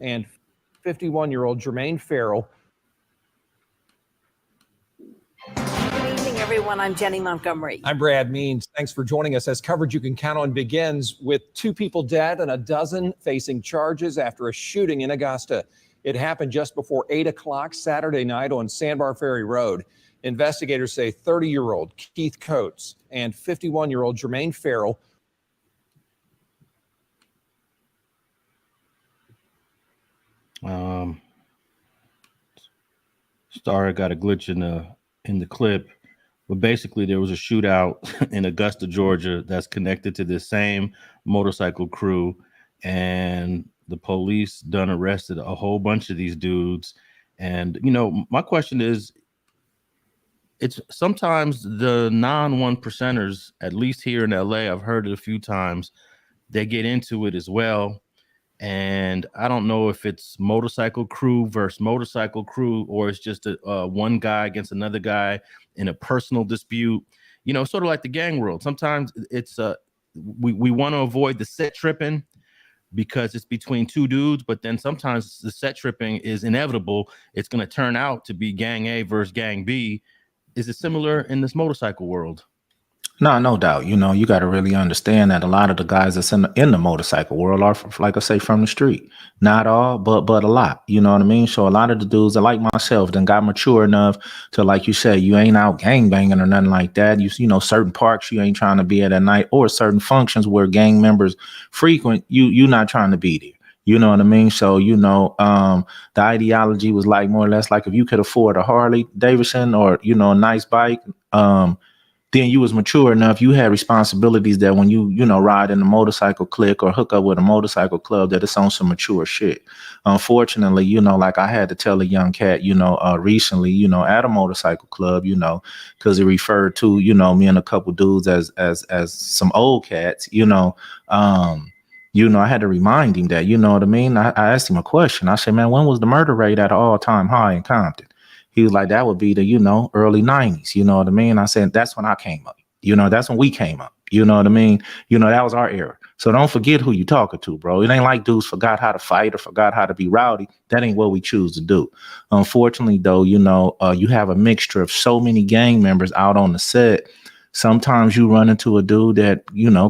Speaker 3: And 51-year-old Jermaine Farrell.
Speaker 4: Good evening, everyone. I'm Jenny Montgomery.
Speaker 3: I'm Brad Means. Thanks for joining us as coverage you can count on begins with 2 people dead and a dozen facing charges after a shooting in Augusta. It happened just before 8 o'clock Saturday night on Sandbar Ferry Road. Investigators say 30-year-old Keith Coates and 51-year-old Jermaine Farrell.
Speaker 1: Star got a glitch in the clip, but basically there was a shootout in Augusta, Georgia, that's connected to this same motorcycle crew, and the police done arrested a whole bunch of these dudes. And my question is, it's sometimes the non-1%ers, at least here in LA, I've heard it a few times, they get into it as well. And I don't know if it's motorcycle crew versus motorcycle crew, or it's just one guy against another guy in a personal dispute, sort of like the gang world. Sometimes it's we want to avoid the set tripping because it's between 2 dudes, but then sometimes the set tripping is inevitable. It's going to turn out to be gang A versus gang B. Is it similar in this motorcycle world?
Speaker 2: No doubt. You got to really understand that a lot of the guys that's in the motorcycle world are, like I say, from the street. Not all, but a lot. You know what I mean? So a lot of the dudes that, like myself, then got mature enough to, like you said, you ain't out gang banging or nothing like that. Certain parks you ain't trying to be at night, or certain functions where gang members frequent, you not trying to be there. You know what I mean? So, the ideology was like more or less like if you could afford a Harley Davidson or, a nice bike, then you was mature enough. You had responsibilities that when you ride in a motorcycle clique or hook up with a motorcycle club, that it's on some mature shit. Unfortunately, like I had to tell a young cat, recently, at a motorcycle club, because he referred to, me and a couple dudes as some old cats, I had to remind him that, you know what I mean? I asked him a question. I said, man, when was the murder rate at an all-time high in Compton? He was like, that would be the, early 90s. You know what I mean? I said, that's when I came up. That's when we came up. You know what I mean? That was our era. So don't forget who you talking to, bro. It ain't like dudes forgot how to fight or forgot how to be rowdy. That ain't what we choose to do. Unfortunately, though, you have a mixture of so many gang members out on the set. Sometimes you run into a dude that,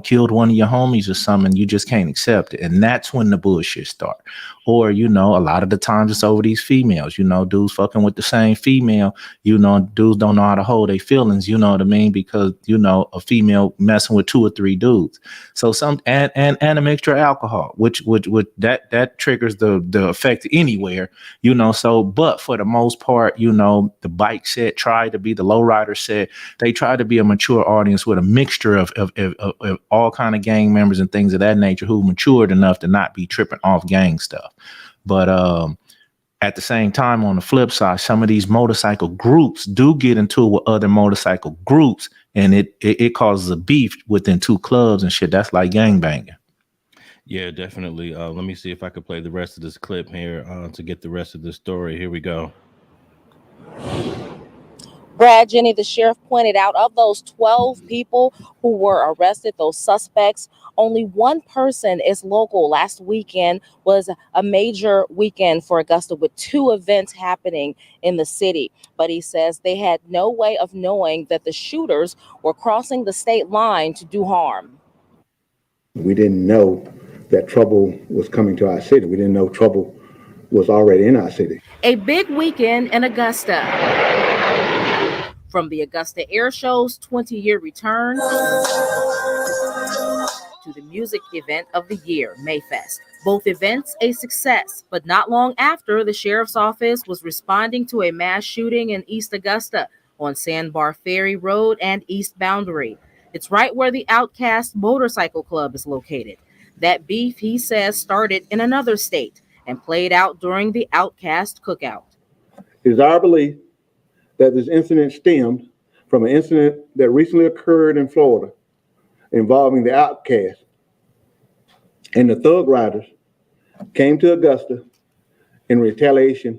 Speaker 2: killed one of your homies or something, and you just can't accept it. And that's when the bullshit start. Or, a lot of the times it's over these females, dudes fucking with the same female, dudes don't know how to hold their feelings, you know what I mean? Because, a female messing with 2 or 3 dudes. So and a mixture of alcohol, which that triggers the effect anywhere, but for the most part, the bike set tried to be the lowrider set. They tried to be a mature audience with a mixture of all kind of gang members and things of that nature who matured enough to not be tripping off gang stuff. But at the same time, on the flip side, some of these motorcycle groups do get into it with other motorcycle groups, and it causes a beef within 2 clubs and shit. That's like gangbanging.
Speaker 1: Yeah, definitely. Let me see if I could play the rest of this clip here to get the rest of the story. Here we go.
Speaker 5: Brad, Jenny, the sheriff pointed out, of those 12 people who were arrested, those suspects, only one person is local. Last weekend was a major weekend for Augusta with 2 events happening in the city. But he says they had no way of knowing that the shooters were crossing the state line to do harm.
Speaker 6: We didn't know that trouble was coming to our city. We didn't know trouble was already in our city.
Speaker 5: A big weekend in Augusta. From the Augusta Air Show's 20-year return to the music event of the year, Mayfest. Both events a success, but not long after, the sheriff's office was responding to a mass shooting in East Augusta on Sandbar Ferry Road and East Boundary. It's right where the Outcast Motorcycle Club is located. That beef, he says, started in another state and played out during the Outcast cookout.
Speaker 6: It is our belief that this incident stemmed from an incident that recently occurred in Florida involving the Outcast, and the Thug Riders came to Augusta in retaliation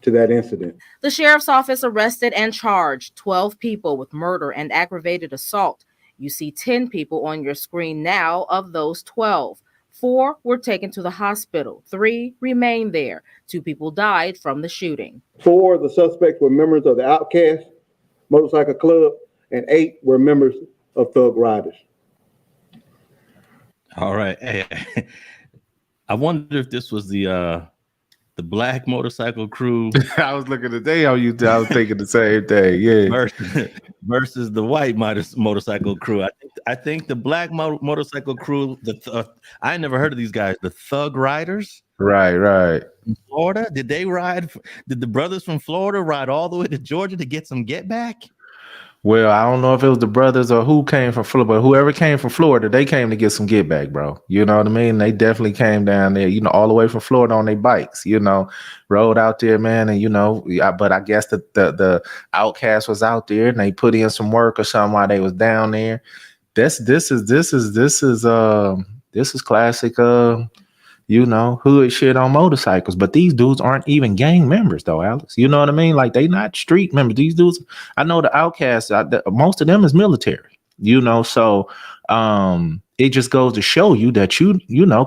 Speaker 6: to that incident.
Speaker 5: The sheriff's office arrested and charged 12 people with murder and aggravated assault. You see 10 people on your screen now of those 12. 4 were taken to the hospital. 3 remain there. 2 people died from the shooting.
Speaker 6: 4 of the suspects were members of the Outcast Motorcycle Club, and 8 were members of Thug Riders.
Speaker 1: All right. Hey, I wonder if this was the black motorcycle crew.
Speaker 2: I was looking today on you. I was thinking the same thing. Yeah.
Speaker 1: Versus the white motorcycle crew. I think the black motorcycle crew. I never heard of these guys. The Thug Riders.
Speaker 2: Right.
Speaker 1: In Florida, did they ride? Did the brothers from Florida ride all the way to Georgia to get some get back?
Speaker 2: Well, I don't know if it was the brothers or who came from Florida, but whoever came from Florida, they came to get some get back, bro. You know what I mean? They definitely came down there, all the way from Florida on their bikes, rode out there, man. And, but I guess the Outcast was out there and they put in some work or something while they was down there. This is classic, hood shit on motorcycles. But these dudes aren't even gang members, though, Alex. You know what I mean? Like, they not street members. These dudes, I know the Outcasts, most of them is military, so it just goes to show you that you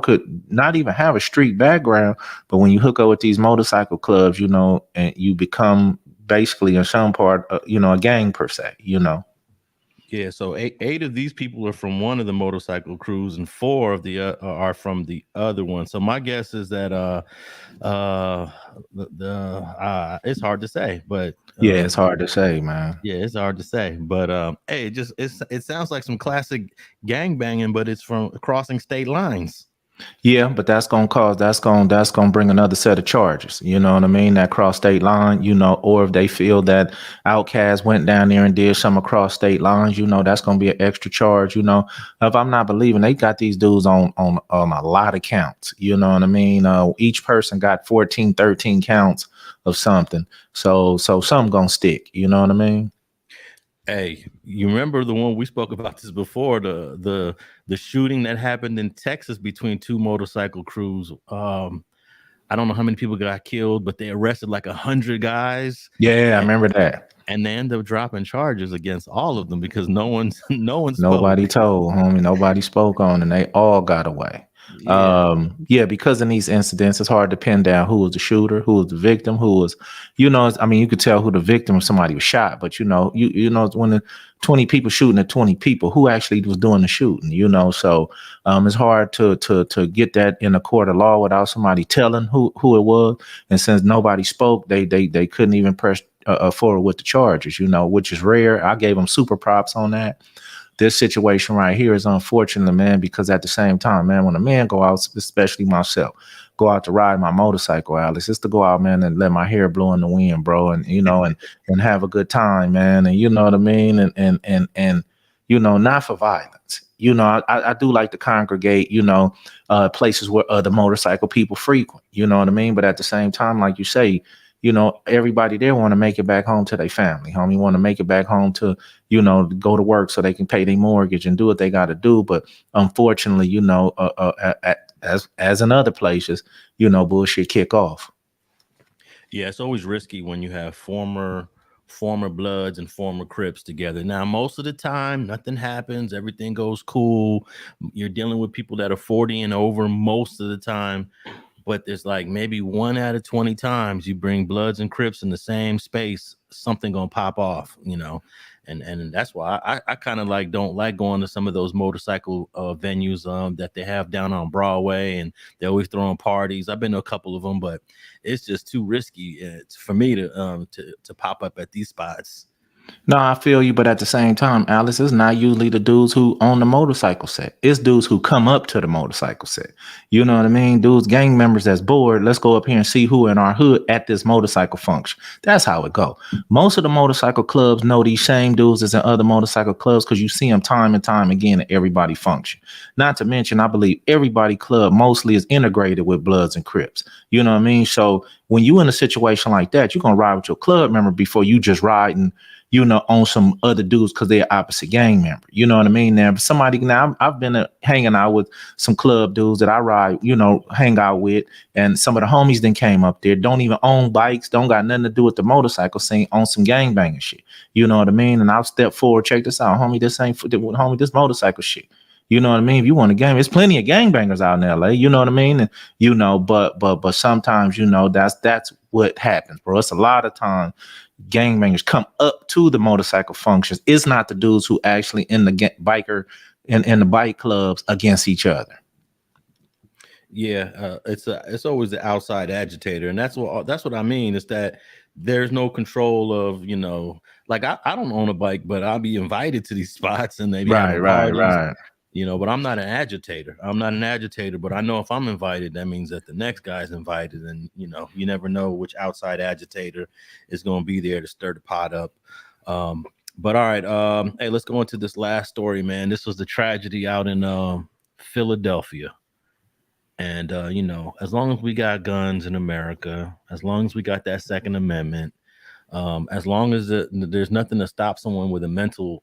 Speaker 2: could not even have a street background, but when you hook up with these motorcycle clubs, and you become basically in some part, a gang per se,
Speaker 1: Yeah, so eight of these people are from one of the motorcycle crews, and 4 of the are from the other one. So my guess is that it's hard to say, but
Speaker 2: yeah, it's hard to say, man.
Speaker 1: Yeah, it's hard to say, but hey, it sounds like some classic gang banging, but it's from crossing state lines.
Speaker 2: Yeah, but that's gonna bring another set of charges. You know what I mean? That cross state line, or if they feel that Outkast went down there and did some across state lines, that's gonna be an extra charge. If I'm not believing, they got these dudes on a lot of counts. You know what I mean? Each person got 14, 13 counts of something. So some gonna stick. You know what I mean?
Speaker 1: Hey, you remember the one we spoke about this before, the shooting that happened in Texas between 2 motorcycle crews. I don't know how many people got killed, but they arrested like 100 guys.
Speaker 2: Yeah, I remember that.
Speaker 1: And they end up dropping charges against all of them because no one spoke.
Speaker 2: Nobody told, homie. Nobody spoke on, and they all got away.
Speaker 1: Yeah.
Speaker 2: Because in these incidents, it's hard to pin down who was the shooter, who was the victim, who was, I mean, you could tell who the victim if somebody was shot, but you know when the 20 people shooting at 20 people, who actually was doing the shooting, so it's hard to get that in a court of law without somebody telling who it was. And since nobody spoke, they couldn't even press forward with the charges, which is rare. I gave them super props on that. This situation right here is unfortunate, man, because at the same time, man, when a man go out, especially myself, go out to ride my motorcycle, Alex, it's to go out, man, and let my hair blow in the wind, bro, and and have a good time, man, and you know what I mean, and not for violence. I do like to congregate, places where other motorcycle people frequent, you know what I mean, but at the same time, like you say, everybody there want to make it back home to their family, homie, want to make it back home to, go to work so they can pay their mortgage and do what they got to do. But unfortunately, as in other places, bullshit kick off.
Speaker 1: Yeah, it's always risky when you have former Bloods and former Crips together. Now, most of the time, nothing happens. Everything goes cool. You're dealing with people that are 40 and over most of the time. But there's like maybe 1 out of 20 times you bring Bloods and Crips in the same space, something gonna pop off, and that's why I kind of don't like going to some of those motorcycle venues that they have down on Broadway, and they always throwing parties. I've been to a couple of them, but it's just too risky for me to pop up at these spots.
Speaker 2: No, I feel you, but at the same time, Alice, it's not usually the dudes who own the motorcycle set. It's dudes who come up to the motorcycle set. You know what I mean? Dudes, gang members that's bored. Let's go up here and see who in our hood at this motorcycle function. That's how it go. Most of the motorcycle clubs know these same dudes as in other motorcycle clubs because you see them time and time again at everybody function. Not to mention, I believe everybody club mostly is integrated with Bloods and Crips. You know what I mean? So when you in a situation like that, you're going to ride with your club member before you just riding on some other dudes because they're opposite gang member. You know what I mean? Now, I've been hanging out with some club dudes that I ride, hang out with, and some of the homies then came up there, don't even own bikes, don't got nothing to do with the motorcycle scene, on some gangbanging shit. You know what I mean? And I'll step forward, check this out, homie, this motorcycle shit. You know what I mean? If you want a gang, there's plenty of gangbangers out in LA. You know what I mean? And but sometimes, that's what happens, bro. It's a lot of times gangbangers come up to the motorcycle functions. It's not the dudes who actually in the biker in the bike clubs against each other.
Speaker 1: Yeah, it's always the outside agitator, and that's what I mean. Is that there's no control of like I don't own a bike, but I'll be invited to these spots, and they be
Speaker 2: right.
Speaker 1: But I'm not an agitator. But I know if I'm invited, that means that the next guy's invited. And, you never know which outside agitator is going to be there to stir the pot up. But all right. Hey, let's go into this last story, man. This was the tragedy out in Philadelphia. And, as long as we got guns in America, as long as we got that Second Amendment, as long as there's nothing to stop someone with a mental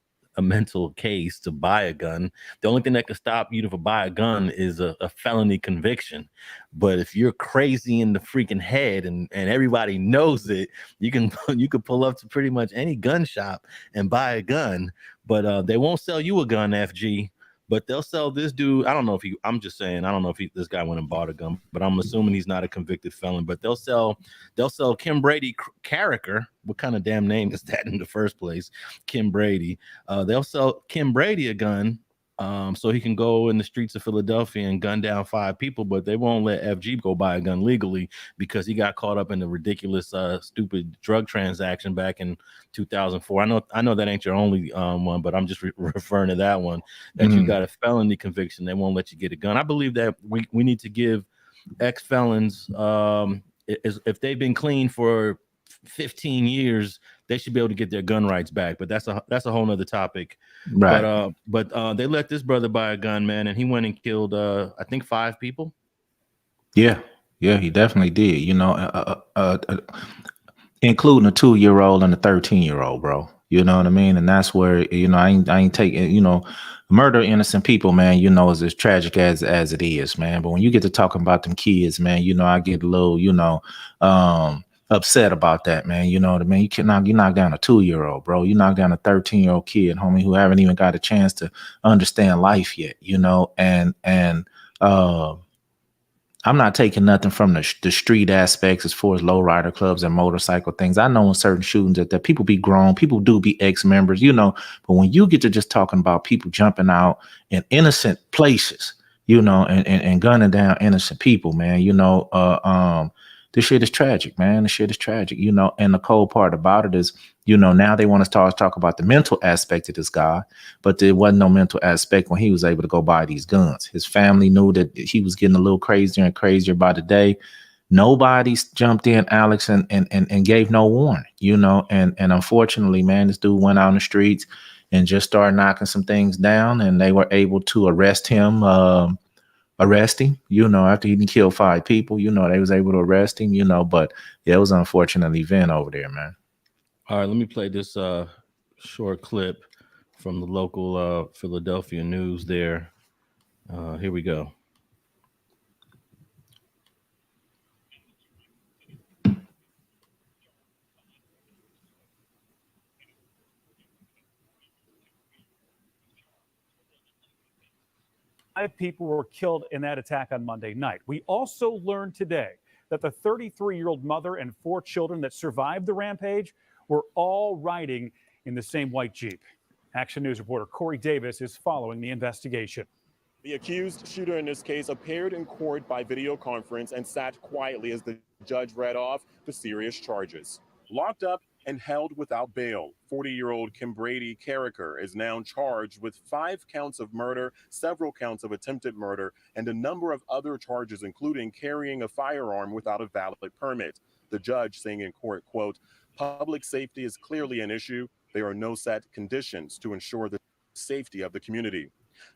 Speaker 1: case to buy a gun. The only thing that can stop you to buy a gun is a felony conviction. But if you're crazy in the freaking head and everybody knows it, you can pull up to pretty much any gun shop and buy a gun. But they won't sell you a gun, FG. But they'll sell this dude. I don't know if this guy went and bought a gun, but I'm assuming he's not a convicted felon. But they'll sell Kimbrady Carricker. What kind of damn name is that in the first place? Kimbrady. They'll sell Kimbrady a gun so he can go in the streets of Philadelphia and gun down 5 people, but they won't let FG go buy a gun legally because he got caught up in the ridiculous, stupid drug transaction back in 2004. I know that ain't your only one, but I'm just referring to that one, that you got a felony conviction. They won't let you get a gun. I believe that we need to give ex-felons, if they've been clean for 15 years, they should be able to get their gun rights back. But that's a whole nother topic. Right. But they let this brother buy a gun, man, and he went and killed I think 5 people. Yeah, he definitely did. Including a 2-year-old and a 13-year-old, bro. You know what I mean? And that's where, I ain't taking, murder innocent people, man, is as tragic as it is, man. But when you get to talking about them kids, man, I get a little,
Speaker 2: upset about that, man. You know what I mean? You knock down a 2-year-old, bro. You knock down a 13-year-old kid, homie, who haven't even got a chance to understand life yet, you know? And I'm not taking nothing from the street aspects as far as lowrider clubs and motorcycle things. I know in certain shootings that people be grown, people do be ex-members, you know, but when you get to just talking about people jumping out in innocent places, you know, and gunning down innocent people, man, you know, this shit is tragic, man. This shit is tragic, you know, and the cold part about it is, you know, now they want to talk about the mental aspect of this guy, but there wasn't no mental aspect when he was able to go buy these guns. His family knew that he was getting a little crazier and crazier by the day. Nobody jumped in, Alex, and gave no warning, you know, and unfortunately, man, this dude went out in the streets and just started knocking some things down, and they were able to arrest him, you know, after he didn't kill 5 people, you know, they was able to arrest him, you know, but yeah, it was an unfortunate event over there, man.
Speaker 1: All right, let me play this short clip from the local Philadelphia news there. Here we go.
Speaker 7: Five people were killed in that attack on Monday night. We also learned today that the 33-year-old mother and 4 children that survived the rampage were all riding in the same white Jeep. Action News reporter Corey Davis is following the investigation.
Speaker 8: The accused shooter in this case appeared in court by video conference and sat quietly as the judge read off the serious charges. Locked up and held without bail, 40-year-old Kimbrady Carricker is now charged with 5 counts of murder, several counts of attempted murder, and a number of other charges, including carrying a firearm without a valid permit. The judge saying in court, quote, "Public safety is clearly an issue. There are no set conditions to ensure the safety of the community."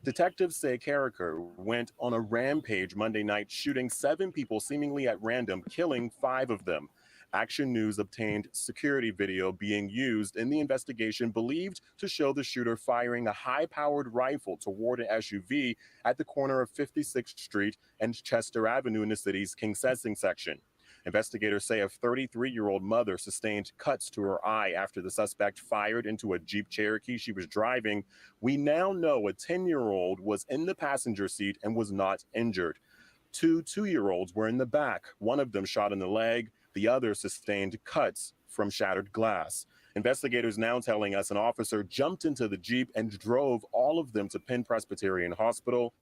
Speaker 8: Detectives say Carricker went on a rampage Monday night, shooting 7 people seemingly at random, killing 5 of them. Action News obtained security video being used in the investigation believed to show the shooter firing a high-powered rifle toward an SUV at the corner of 56th Street and Chester Avenue in the city's King Sessing section. Investigators say a 33-year-old mother sustained cuts to her eye after the suspect fired into a Jeep Cherokee she was driving. We now know a 10-year-old was in the passenger seat and was not injured. 2 2-year-olds were in the back, one of them shot in the leg. The other sustained cuts from shattered glass. Investigators now telling us an officer jumped into the Jeep and drove all of them to Penn Presbyterian Hospital.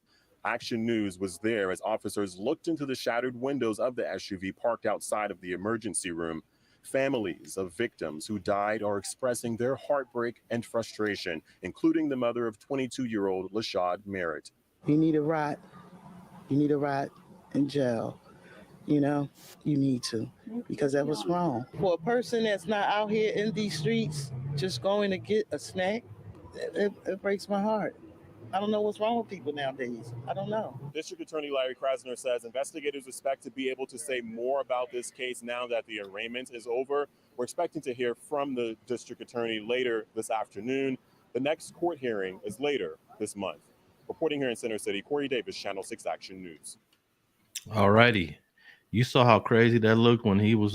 Speaker 8: Action News was there as officers looked into the shattered windows of the SUV parked outside of the emergency room. Families of victims who died are expressing their heartbreak and frustration, including the mother of 22-year-old Lashad Merritt.
Speaker 9: You need a rot. You need a rot in jail. You know, you need to, because that was wrong. For a person that's not out here in these streets, just going to get a snack, it breaks my heart. I don't know what's wrong with people nowadays. I don't know.
Speaker 8: District Attorney Larry Krasner says investigators expect to be able to say more about this case now that the arraignment is over. We're expecting to hear from the district attorney later this afternoon. The next court hearing is later this month. Reporting here in Center City, Corey Davis, Channel 6 Action News.
Speaker 1: All righty. You saw how crazy that looked when he was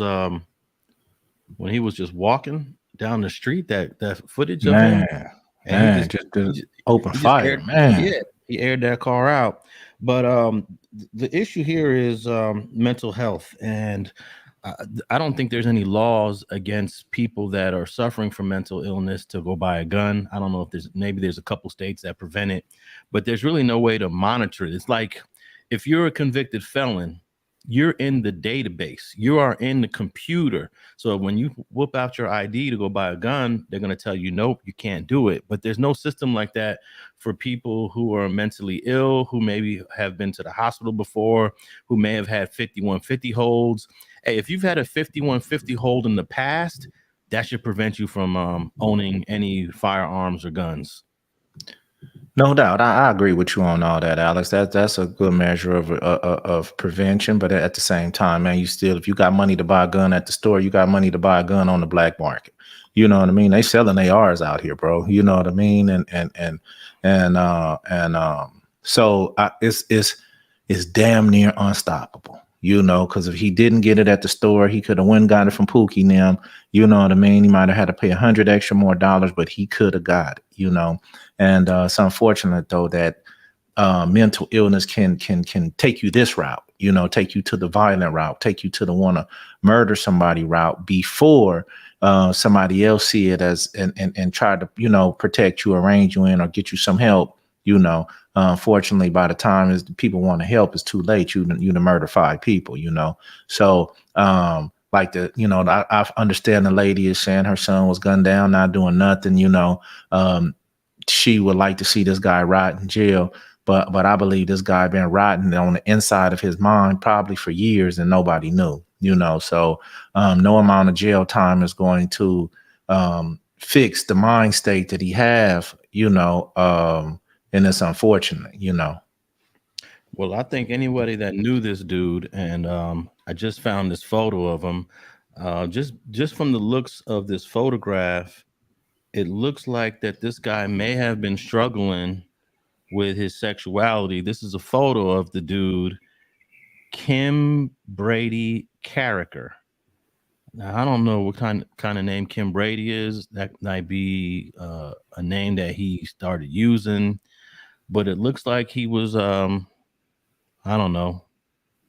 Speaker 1: just walking down the street. That footage of him,
Speaker 2: and he just open fire, man.
Speaker 1: Yeah, he aired that car out. But the issue here is mental health, and I don't think there's any laws against people that are suffering from mental illness to go buy a gun. I don't know if there's a couple states that prevent it, but there's really no way to monitor it. It's like if you're a convicted felon, you're in the database, you are in the computer. So when you whip out your ID to go buy a gun, they're going to tell you, nope, you can't do it. But there's no system like that for people who are mentally ill, who maybe have been to the hospital before, who may have had 5150 holds. Hey, if you've had a 5150 hold in the past, that should prevent you from owning any firearms or guns.
Speaker 2: No doubt, I agree with you on all that, Alex. That's a good measure of prevention, but at the same time, man, if you got money to buy a gun at the store, you got money to buy a gun on the black market. You know what I mean? They selling ARs out here, bro. You know what I mean? So it's damn near unstoppable. you know, because if he didn't get it at the store, he could have went and got it from Pookie and them, you know what I mean? He might have had to pay $100 extra more dollars, but he could have got it, you know. And it's unfortunate though that mental illness can take you this route, you know, take you to the violent route, take you to the want to murder somebody route before somebody else see it as and try to, you know, protect you, arrange you in, or get you some help, you know. Unfortunately, by the time is people want to help, it's too late. You to murder 5 people, you know. So like the, you know, I understand the lady is saying her son was gunned down, not doing nothing, you know. She would like to see this guy rot in jail. But I believe this guy been rotting on the inside of his mind probably for years and nobody knew, you know. So no amount of jail time is going to fix the mind state that he have, you know, and it's unfortunate, you know.
Speaker 1: Well, I think anybody that knew this dude, and I just found this photo of him, just from the looks of this photograph, it looks like that this guy may have been struggling with his sexuality. This is a photo of the dude, Kimbrady Carricker. Now, I don't know what kind of name Kimbrady is. That might be a name that he started using, but it looks like he was, I don't know,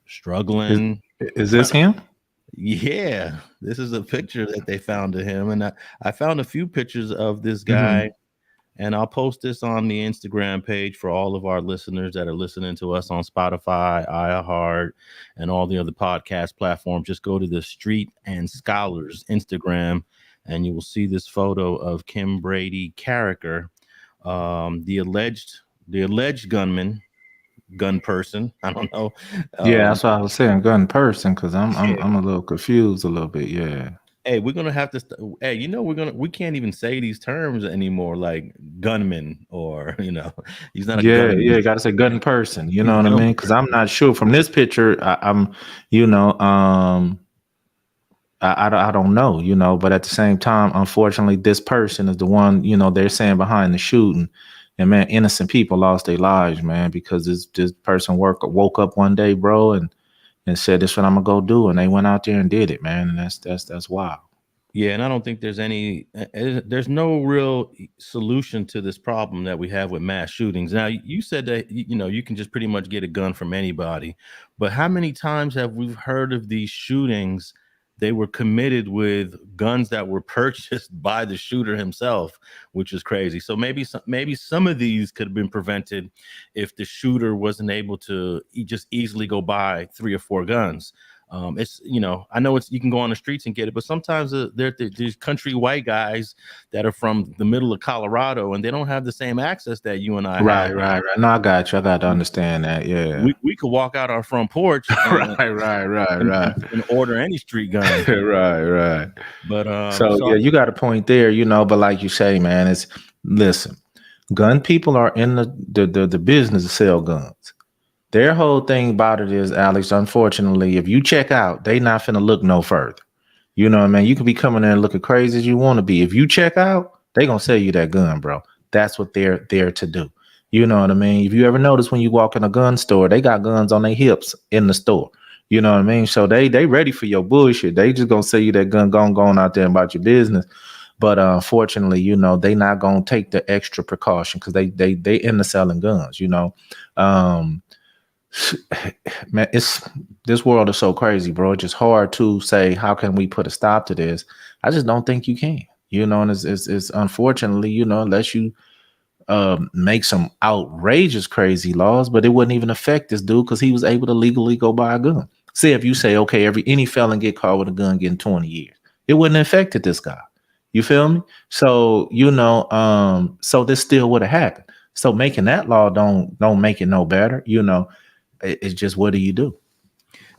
Speaker 1: struggling.
Speaker 2: Is this him?
Speaker 1: Yeah, this is a picture that they found of him, and I found a few pictures of this guy. And I'll post this on the Instagram page for all of our listeners that are listening to us on Spotify, iHeart, and all the other podcast platforms. Just go to the Street and Scholars Instagram, and you will see this photo of Kimbrady Carricker, the alleged gun person. I don't know.
Speaker 2: Yeah, that's what I was saying, gun person, because I'm a little confused a little bit. Yeah.
Speaker 1: Hey, we're gonna have to. Hey, you know, we can't even say these terms anymore, like gunman, or you know, he's not a gunman.
Speaker 2: Yeah, you gotta say gun person. You know what I mean? Because I'm not sure from this picture. I'm, you know, I don't know, you know, but at the same time, unfortunately, this person is the one, you know, they're saying behind the shooting. And man, innocent people lost their lives, man, because this person woke up one day, bro, and said, "This is what I'm gonna go do," and they went out there and did it, man, and that's wild.
Speaker 1: Yeah, and I don't think there's no real solution to this problem that we have with mass shootings. Now, you said that you know you can just pretty much get a gun from anybody, but how many times have we heard of these shootings? They were committed with guns that were purchased by the shooter himself, which is crazy. So maybe some of these could have been prevented if the shooter wasn't able to just easily go buy 3 or 4 guns. It's, you know, I know you can go on the streets and get it, but sometimes there's country white guys that are from the middle of Colorado and they don't have the same access that you and I have.
Speaker 2: Right. No, I got you. I got to understand that. Yeah.
Speaker 1: We could walk out our front porch and,
Speaker 2: right.
Speaker 1: And order any street gun.
Speaker 2: right.
Speaker 1: But
Speaker 2: so yeah, you got a point there, you know, but like you say, man, listen, gun people are in the business to sell guns. Their whole thing about it is, Alex, unfortunately, if you check out, they not finna look no further. You know what I mean? You can be coming there and looking crazy as you want to be. If you check out, they gonna sell you that gun, bro. That's what they're there to do. You know what I mean? If you ever notice when you walk in a gun store, they got guns on their hips in the store. You know what I mean? So they ready for your bullshit. They just gonna sell you that gun, going out there about your business. But unfortunately, you know, they not gonna take the extra precaution because they into selling guns, you know. Man, this world is so crazy, bro. It's just hard to say how can we put a stop to this. I just don't think you can, you know. And it's unfortunately, you know, unless you make some outrageous crazy laws, but it wouldn't even affect this dude because he was able to legally go buy a gun. See, if you say, okay, any felon get caught with a gun getting 20 years, it wouldn't have affected this guy. You feel me? So, you know, so this still would have happened. So making that law don't make it no better, you know. It's just, what do you do?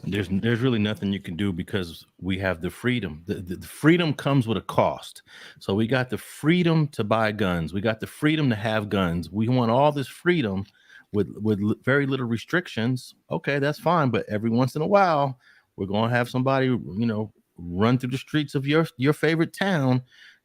Speaker 1: There's really nothing you can do because we have the freedom. The freedom comes with a cost. So we got the freedom to buy guns. We got the freedom to have guns. We want all this freedom with very little restrictions. Okay, that's fine. But every once in a while, we're going to have somebody, you know, run through the streets of your favorite town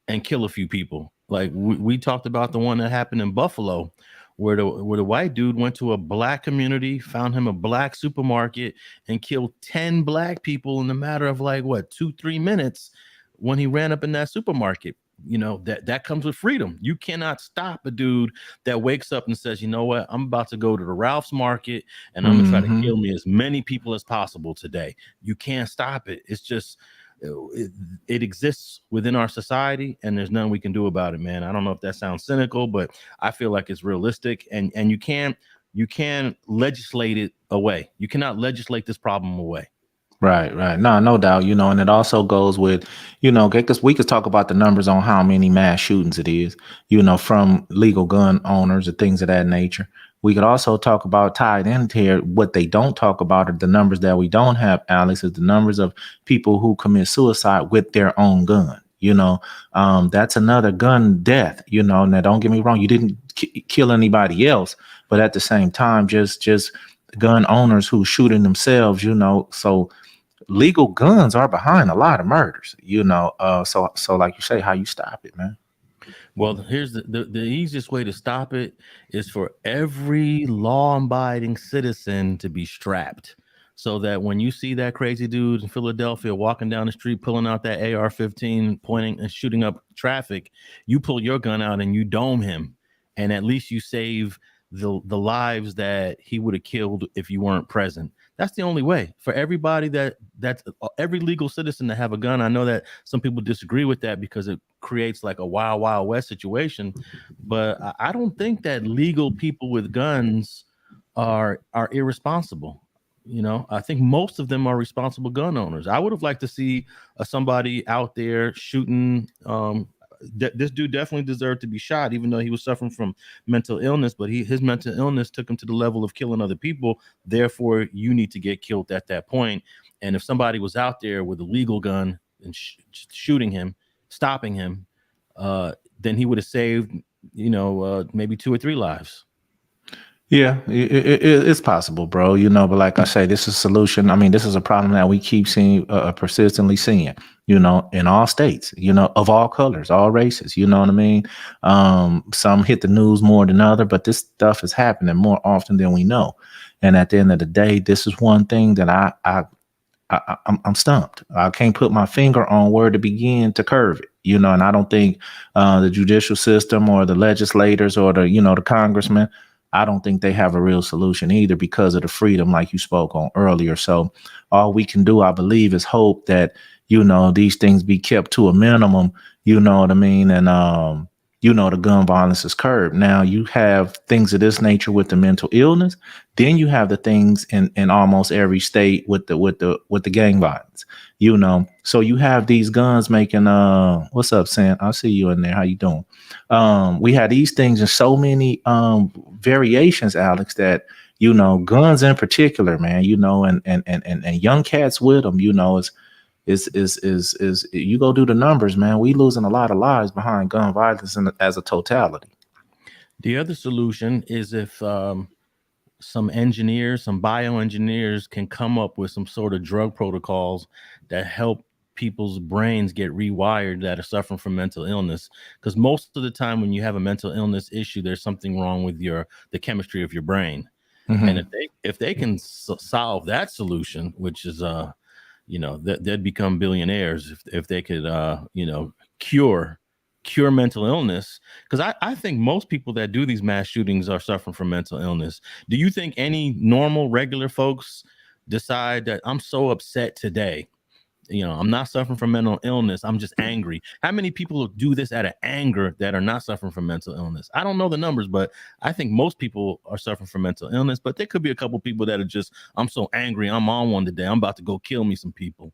Speaker 1: and kill a few people. Like we talked about the one that happened in Buffalo, where the white dude went to a black community, found him a black supermarket, and killed 10 black people in the matter of like what 2-3 minutes when he ran up in that supermarket. You know, that comes with freedom. You cannot stop a dude that wakes up and says, you know what, I'm about to go to the Ralph's market and I'm gonna try to kill me as many people as possible today. You can't stop it. It's just it exists within our society, and there's nothing we can do about it, man. I don't know if that sounds cynical, but I feel like it's realistic, and you can't legislate it away. You cannot legislate this problem away.
Speaker 2: Right. No doubt, you know, and it also goes with, you know, because we could talk about the numbers on how many mass shootings it is, you know, from legal gun owners and things of that nature. We could also talk about tied into here. What they don't talk about are the numbers that we don't have, Alex, is the numbers of people who commit suicide with their own gun. You know, that's another gun death, you know. Now, don't get me wrong. You didn't kill anybody else, but at the same time, just gun owners who shooting themselves, you know. So legal guns are behind a lot of murders, you know. So like you say, how you stop it, man?
Speaker 1: Well, here's the easiest way to stop it is for every law-abiding citizen to be strapped, so that when you see that crazy dude in Philadelphia walking down the street, pulling out that AR-15, pointing and shooting up traffic, you pull your gun out and you dome him, and at least you save the lives that he would have killed if you weren't present. That's the only way for everybody that's every legal citizen to have a gun. I know that some people disagree with that because it creates like a wild, wild west situation, but I don't think that legal people with guns are irresponsible. You know, I think most of them are responsible gun owners. I would have liked to see somebody out there shooting. This dude definitely deserved to be shot, even though he was suffering from mental illness. But his mental illness took him to the level of killing other people. Therefore, you need to get killed at that point. And if somebody was out there with a legal gun and shooting him, stopping him, then he would have saved, you know, maybe 2 or 3 lives.
Speaker 2: Yeah, it's possible, bro. You know, but like I say, this is a solution. I mean, this is a problem that we keep seeing, persistently seeing, you know, in all states, you know, of all colors, all races, you know what I mean? Some hit the news more than other, but this stuff is happening more often than we know. And at the end of the day, this is one thing that I'm stumped. I can't put my finger on where to begin to curve it, you know, and I don't think the judicial system or the legislators or the, you know, the congressmen, I don't think they have a real solution either because of the freedom like you spoke on earlier. So all we can do, I believe, is hope that, you know, these things be kept to a minimum, you know what I mean? And, you know, the gun violence is curbed. Now you have things of this nature with the mental illness. Then you have the things in almost every state with the gang violence, you know. So you have these guns making what's up, Sam? I see you in there. How you doing? We had these things in so many variations, Alex, that, you know, guns in particular, man, you know, and young cats with them, you know, is you go do the numbers, man. We losing a lot of lives behind gun violence as a totality.
Speaker 1: The other solution is if some engineers, some bioengineers can come up with some sort of drug protocols that help people's brains get rewired that are suffering from mental illness. Because most of the time when you have a mental illness issue, there's something wrong with the chemistry of your brain. Mm-hmm. And if they can solve that solution, which is you know, they'd become billionaires if they could, you know, cure mental illness. Because I think most people that do these mass shootings are suffering from mental illness. Do you think any normal, regular folks decide that I'm so upset today, you know, I'm not suffering from mental illness, I'm just angry? How many people do this out of anger that are not suffering from mental illness? I don't know the numbers, but I think most people are suffering from mental illness. But there could be a couple people that are just, I'm so angry, I'm on one today, I'm about to go kill me some people.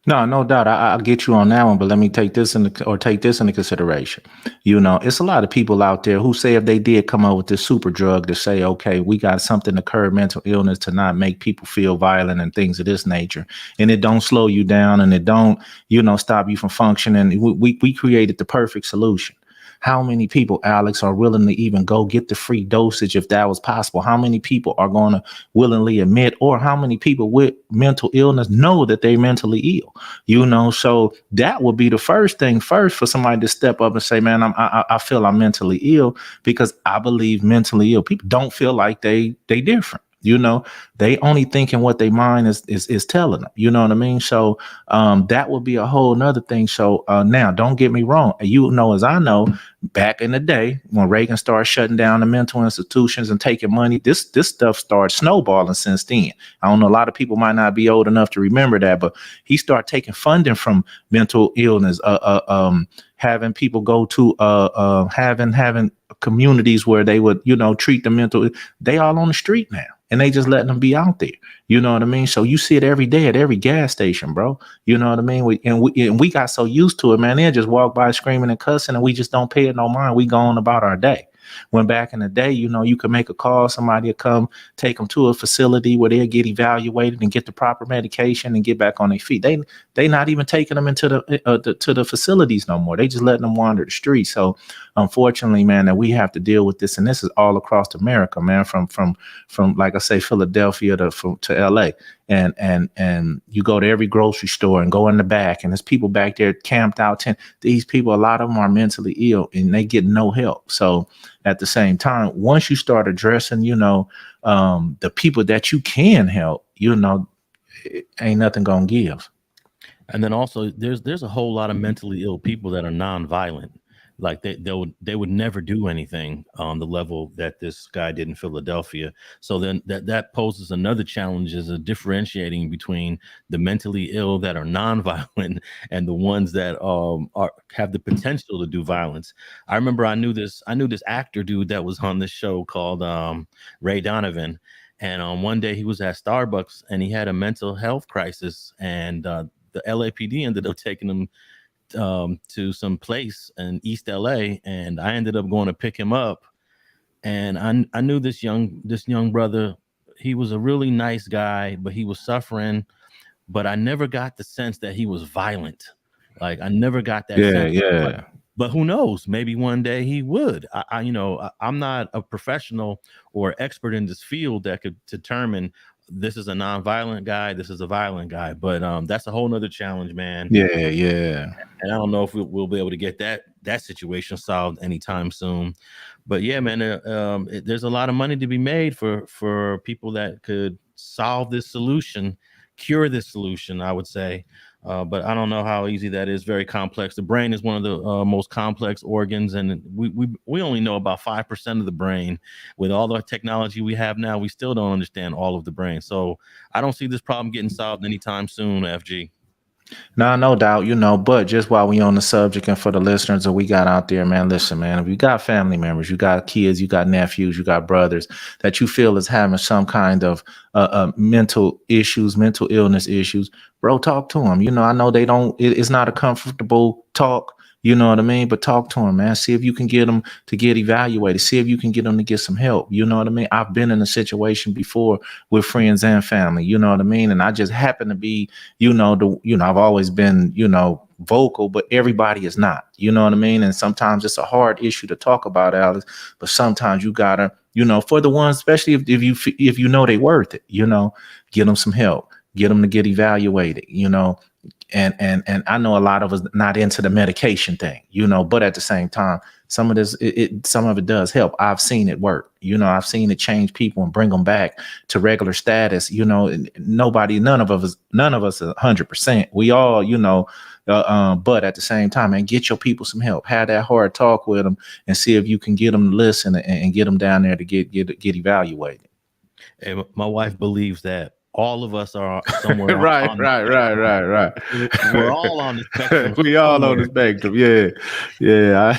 Speaker 2: No doubt. I'll get you on that one, but let me take this into consideration. You know, it's a lot of people out there who say if they did come up with this super drug to say, okay, we got something to curb mental illness to not make people feel violent and things of this nature, and it don't slow you down and it don't, you know, stop you from functioning. We created the perfect solution. How many people, Alex, are willing to even go get the free dosage if that was possible? How many people are going to willingly admit, or how many people with mental illness know that they're mentally ill? You know, so that would be the first thing first for somebody to step up and say, man, I feel I'm mentally ill, because I believe mentally ill people don't feel like they different. You know, they only thinking what their mind is telling them. You know what I mean? So that would be a whole nother thing. So now, don't get me wrong. You know, as I know, back in the day when Reagan started shutting down the mental institutions and taking money, this stuff started snowballing since then. I don't know, a lot of people might not be old enough to remember that, but he started taking funding from mental illness, having people go to having communities where they would, you know, treat the mental. They all on the street now, and they just letting them be out there. You know what I mean? So you see it every day at every gas station, bro. You know what I mean? We got so used to it, man. They just walk by screaming and cussing, and we just don't pay it no mind. We go on about our day. When back in the day, you know, you could make a call, somebody would come, take them to a facility where they'll get evaluated and get the proper medication and get back on their feet. They not even taking them into the facilities no more. They just letting them wander the street. So unfortunately, man, that we have to deal with this, and this is all across America, man, from like I say, Philadelphia to LA. And you go to every grocery store and go in the back, and there's people back there camped out. These people, a lot of them are mentally ill, and they get no help. So at the same time, once you start addressing, you know, the people that you can help, you know, ain't nothing gonna give.
Speaker 1: And then also there's a whole lot of mentally ill people that are nonviolent. Like they would never do anything on the level that this guy did in Philadelphia. So then that poses another challenge, is a differentiating between the mentally ill that are nonviolent and the ones that have the potential to do violence. I remember I knew this actor dude that was on this show called Ray Donovan, and one day he was at Starbucks and he had a mental health crisis, and the LAPD ended up taking him to some place in East LA, and I ended up going to pick him up. And I knew this young brother. He was a really nice guy, but he was suffering. But I never got the sense that he was violent. Like, I never got that sense.
Speaker 2: Yeah.
Speaker 1: But who knows? Maybe one day he would. I'm not a professional or expert in this field that could determine this is a non-violent guy, this is a violent guy. But that's a whole nother challenge, man.
Speaker 2: Yeah.
Speaker 1: And I don't know if we'll be able to get that situation solved anytime soon. But yeah, man, there's a lot of money to be made for people that could solve this solution, cure this solution, I would say. But I don't know how easy that is. Very complex. The brain is one of the most complex organs, and we only know about 5% of the brain. With all the technology we have now, we still don't understand all of the brain. So I don't see this problem getting solved anytime soon, FG.
Speaker 2: No doubt, you know, but just while we on the subject, and for the listeners that we got out there, man, listen, man, if you got family members, you got kids, you got nephews, you got brothers that you feel is having some kind of mental issues, mental illness issues, bro, talk to them. You know, I know it's not a comfortable talk. You know what I mean? But talk to them, man. See if you can get them to get evaluated. See if you can get them to get some help. You know what I mean? I've been in a situation before with friends and family. You know what I mean? And I just happen to be, I've always been, vocal, but everybody is not. You know what I mean? And sometimes it's a hard issue to talk about, Alex. But sometimes you gotta, for the ones, especially if you know they worth it, get them some help. Get them to get evaluated. And I know a lot of us not into the medication thing, but at the same time, some of it does help. I've seen it work. I've seen it change people and bring them back to regular status. None of us is 100%. We all, but at the same time, and get your people some help. Have that hard talk with them and see if you can get them to listen and get them down there to get evaluated.
Speaker 1: And my wife believes that all of us are somewhere.
Speaker 2: Right.
Speaker 1: We're all on the spectrum.
Speaker 2: We all on the spectrum. Yeah.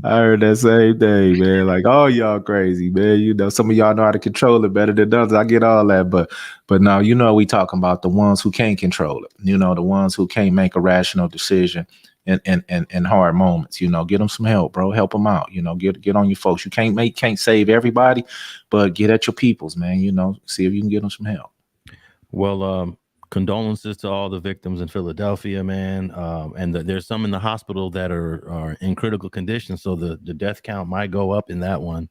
Speaker 2: I heard that same thing, man. Like, oh, y'all crazy, man. Some of y'all know how to control it better than others. I get all that, but now, we talking about the ones who can't control it. The ones who can't make a rational decision in hard moments. Get them some help, bro. Help them out. Get on your folks. You can't save everybody, but get at your peoples, man. See if you can get them some help.
Speaker 1: Well, condolences to all the victims in Philadelphia, man. And there's some in the hospital that are in critical condition, so the death count might go up in that one.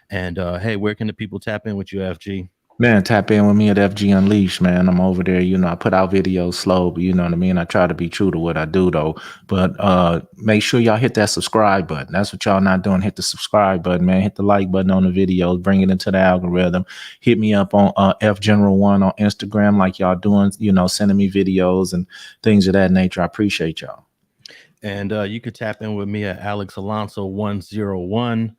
Speaker 1: And hey, where can the people tap in with you, FG?
Speaker 2: Man, tap in with me at FG Unleashed, man. I'm over there. You know, I put out videos slow, but you know what I mean? I try to be true to what I do, though. But make sure y'all hit that subscribe button. That's what y'all not doing. Hit the subscribe button, man. Hit the like button on the videos. Bring it into the algorithm. Hit me up on FGeneral1 on Instagram like y'all doing, you know, sending me videos and things of that nature. I appreciate y'all.
Speaker 1: And you could tap in with me at Alex Alonso 101.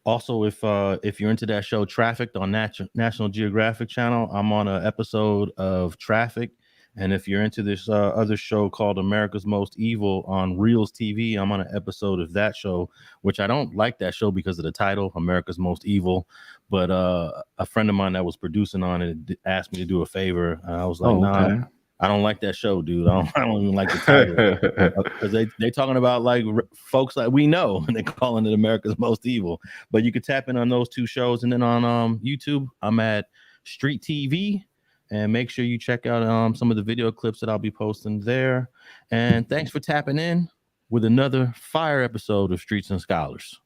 Speaker 1: Also, if you're into that show Trafficked on National Geographic Channel, I'm on an episode of Traffic. And if you're into this other show called America's Most Evil on Reels TV, I'm on an episode of that show, which I don't like that show because of the title, America's Most Evil. But a friend of mine that was producing on it asked me to do a favor. I was like, nah, I don't like that show, dude. I don't even like the title because they talking about like folks like we know, and they're calling it America's Most Evil. But you could tap in on those two shows, and then on YouTube, I'm at StreetTV, and make sure you check out some of the video clips that I'll be posting there. And thanks for tapping in with another fire episode of Streets and Scholars.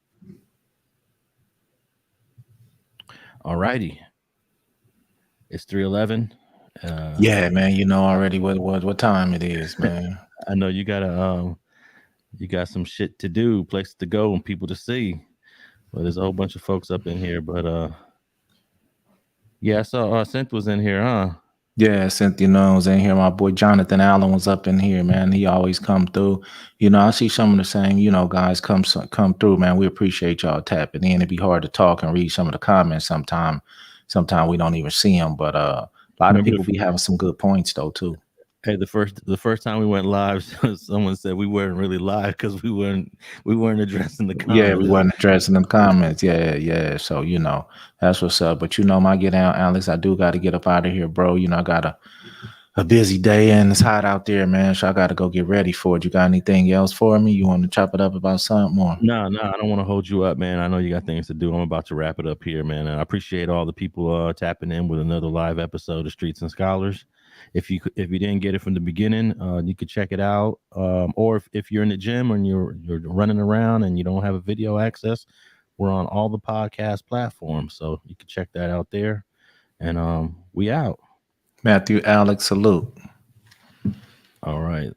Speaker 1: All righty, it's 3:11.
Speaker 2: Yeah, man, you know already what time it is, man.
Speaker 1: I know you got some shit to do, places to go, and people to see. Well, there's a whole bunch of folks up in here, but yeah, I saw Synth was in here, huh?
Speaker 2: Yeah, Cynthia was in here. My boy Jonathan Allen was up in here, man. He always come through. You know, I see some of the same, you know, guys come through, man. We appreciate y'all tapping in. It'd be hard to talk and read some of the comments sometime. Sometimes we don't even see them, but a lot of people be having some good points though too.
Speaker 1: Hey, the first time we went live, someone said we weren't really live because we weren't addressing the comments.
Speaker 2: Yeah, we weren't addressing them comments. Yeah. So you know that's what's up. But you know, my get out, Alex. I do got to get up out of here, bro. You know, I got a busy day and it's hot out there, man. So I got to go get ready for it. You got anything else for me? You want to chop it up about something more?
Speaker 1: No, I don't want to hold you up, man. I know you got things to do. I'm about to wrap it up here, man. And I appreciate all the people tapping in with another live episode of Streets and Scholars. If you didn't get it from the beginning, you could check it out. Or if you're in the gym and you're running around and you don't have a video access, we're on all the podcast platforms, so you can check that out there. And we out.
Speaker 2: Matthew, Alex, salute.
Speaker 1: All right.